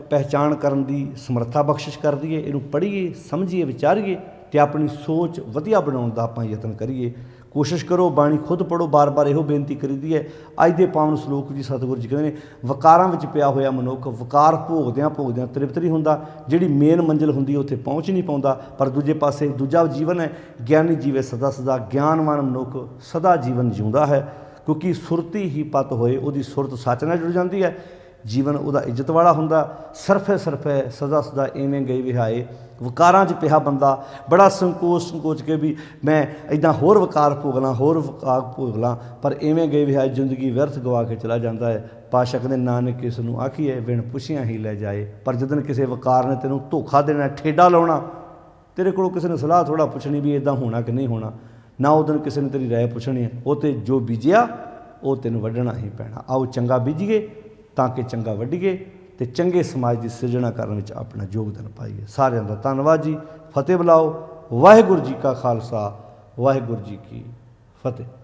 ਪਹਿਚਾਣ ਕਰਨ ਦੀ ਸਮਰੱਥਾ ਬਖਸ਼ਿਸ਼ ਕਰਦੀ ਹੈ। ਇਹਨੂੰ ਪੜ੍ਹੀਏ, ਸਮਝੀਏ, ਵਿਚਾਰੀਏ ਅਤੇ ਆਪਣੀ ਸੋਚ ਵਧੀਆ ਬਣਾਉਣ ਦਾ ਆਪਾਂ ਯਤਨ ਕਰੀਏ। कोशिश करो, बाणी खुद पढ़ो, बार बार ਇਹੋ ਬੇਨਤੀ ਕਰੀਦੀ ਹੈ। ਅੱਜ ਦੇ ਪਾਵਨ ਸ਼ਲੋਕ ਜੀ ਸਤਿਗੁਰੂ ਜੀ ਕਹਿੰਦੇ ਨੇ ਵਕਾਰਾਂ ਵਿੱਚ ਪਿਆ ਹੋਇਆ ਮਨੁੱਖ ਵਕਾਰ ਭੋਗਦਿਆਂ ਭੋਗਦਿਆਂ ਤ੍ਰਿਪਤ ਨਹੀਂ ਹੁੰਦਾ। ਜਿਹੜੀ ਮੇਨ ਮੰਜ਼ਿਲ ਹੁੰਦੀ ਉੱਥੇ ਪਹੁੰਚ ਨਹੀਂ ਪਾਉਂਦਾ। ਪਰ ਦੂਜੇ ਪਾਸੇ ਦੂਜਾ ਜੀਵਨ ਹੈ ਗਿਆਨੀ ਜੀਵੇ ਸਦਾ ਸਦਾ। ਗਿਆਨਵਾਨ ਮਨੁੱਖ ਸਦਾ ਜੀਵਨ ਜਿਉਂਦਾ ਹੈ, ਕਿਉਂਕਿ ਸੁਰਤੀ ਹੀ ਪਤ ਹੋਏ, ਉਹਦੀ ਸੁਰਤ ਸੱਚ ਨਾਲ ਜੁੜ ਜਾਂਦੀ ਹੈ, ਜੀਵਨ ਉਹਦਾ ਇੱਜ਼ਤ ਵਾਲਾ ਹੁੰਦਾ। ਸਰਫੇ ਸਰਫੇ ਸਦਾ ਸਦਾ ਇਵੇਂ ਗਈ ਵਿਹਾਏ। ਵਕਾਰਾਂ 'ਚ ਪਿਆ ਬੰਦਾ ਬੜਾ ਸੰਕੋਚ ਕੇ ਵੀ ਮੈਂ ਇੱਦਾਂ ਹੋਰ ਵਕਾਰ ਭੋਗ ਲਾਂ, ਹੋਰ ਵਕਾਰ ਭੋਗ ਲਾਂ, ਪਰ ਇਵੇਂ ਗਈ ਵਿਹਾਏ ਜ਼ਿੰਦਗੀ ਵਿਅਰਥ ਗਵਾ ਕੇ ਚਲਾ ਜਾਂਦਾ ਹੈ। ਪਾਤਸ਼ਾਹ ਕਹਿੰਦੇ ਨਾਨਕ ਕਿਸ ਨੂੰ ਆਖੀਏ ਬਿਨ ਪੁੱਛਿਆਂ ਹੀ ਲੈ ਜਾਏ। ਪਰ ਜਦੋਂ ਕਿਸੇ ਵਕਾਰ ਨੇ ਤੈਨੂੰ ਧੋਖਾ ਦੇਣਾ, ਠੇਡਾ ਲਾਉਣਾ, ਤੇਰੇ ਕੋਲੋਂ ਕਿਸੇ ਨੇ ਸਲਾਹ ਥੋੜ੍ਹਾ ਪੁੱਛਣੀ ਵੀ ਇੱਦਾਂ ਹੋਣਾ ਕਿ ਨਹੀਂ ਹੋਣਾ, ਨਾ ਉਹ ਦਿਨ ਕਿਸੇ ਨੇ ਤੇਰੀ ਰਾਏ ਪੁੱਛਣੀ ਹੈ। ਉਹ 'ਤੇ ਜੋ ਬੀਜਿਆ ਉਹ ਤੈਨੂੰ ਵੱਢਣਾ ਹੀ ਪੈਣਾ। ਆਓ ਚੰਗਾ ਬੀਜੀਏ ਤਾਂ ਕਿ ਚੰਗਾ ਵੱਢੀਏ ਅਤੇ ਚੰਗੇ ਸਮਾਜ ਦੀ ਸਿਰਜਣਾ ਕਰਨ ਵਿੱਚ ਆਪਣਾ ਯੋਗਦਾਨ ਪਾਈਏ। ਸਾਰਿਆਂ ਦਾ ਧੰਨਵਾਦ ਜੀ। ਫਤਿਹ ਬੁਲਾਓ। ਵਾਹਿਗੁਰੂ ਜੀ ਕਾ ਖਾਲਸਾ, ਵਾਹਿਗੁਰੂ ਜੀ ਕੀ ਫਤਿਹ।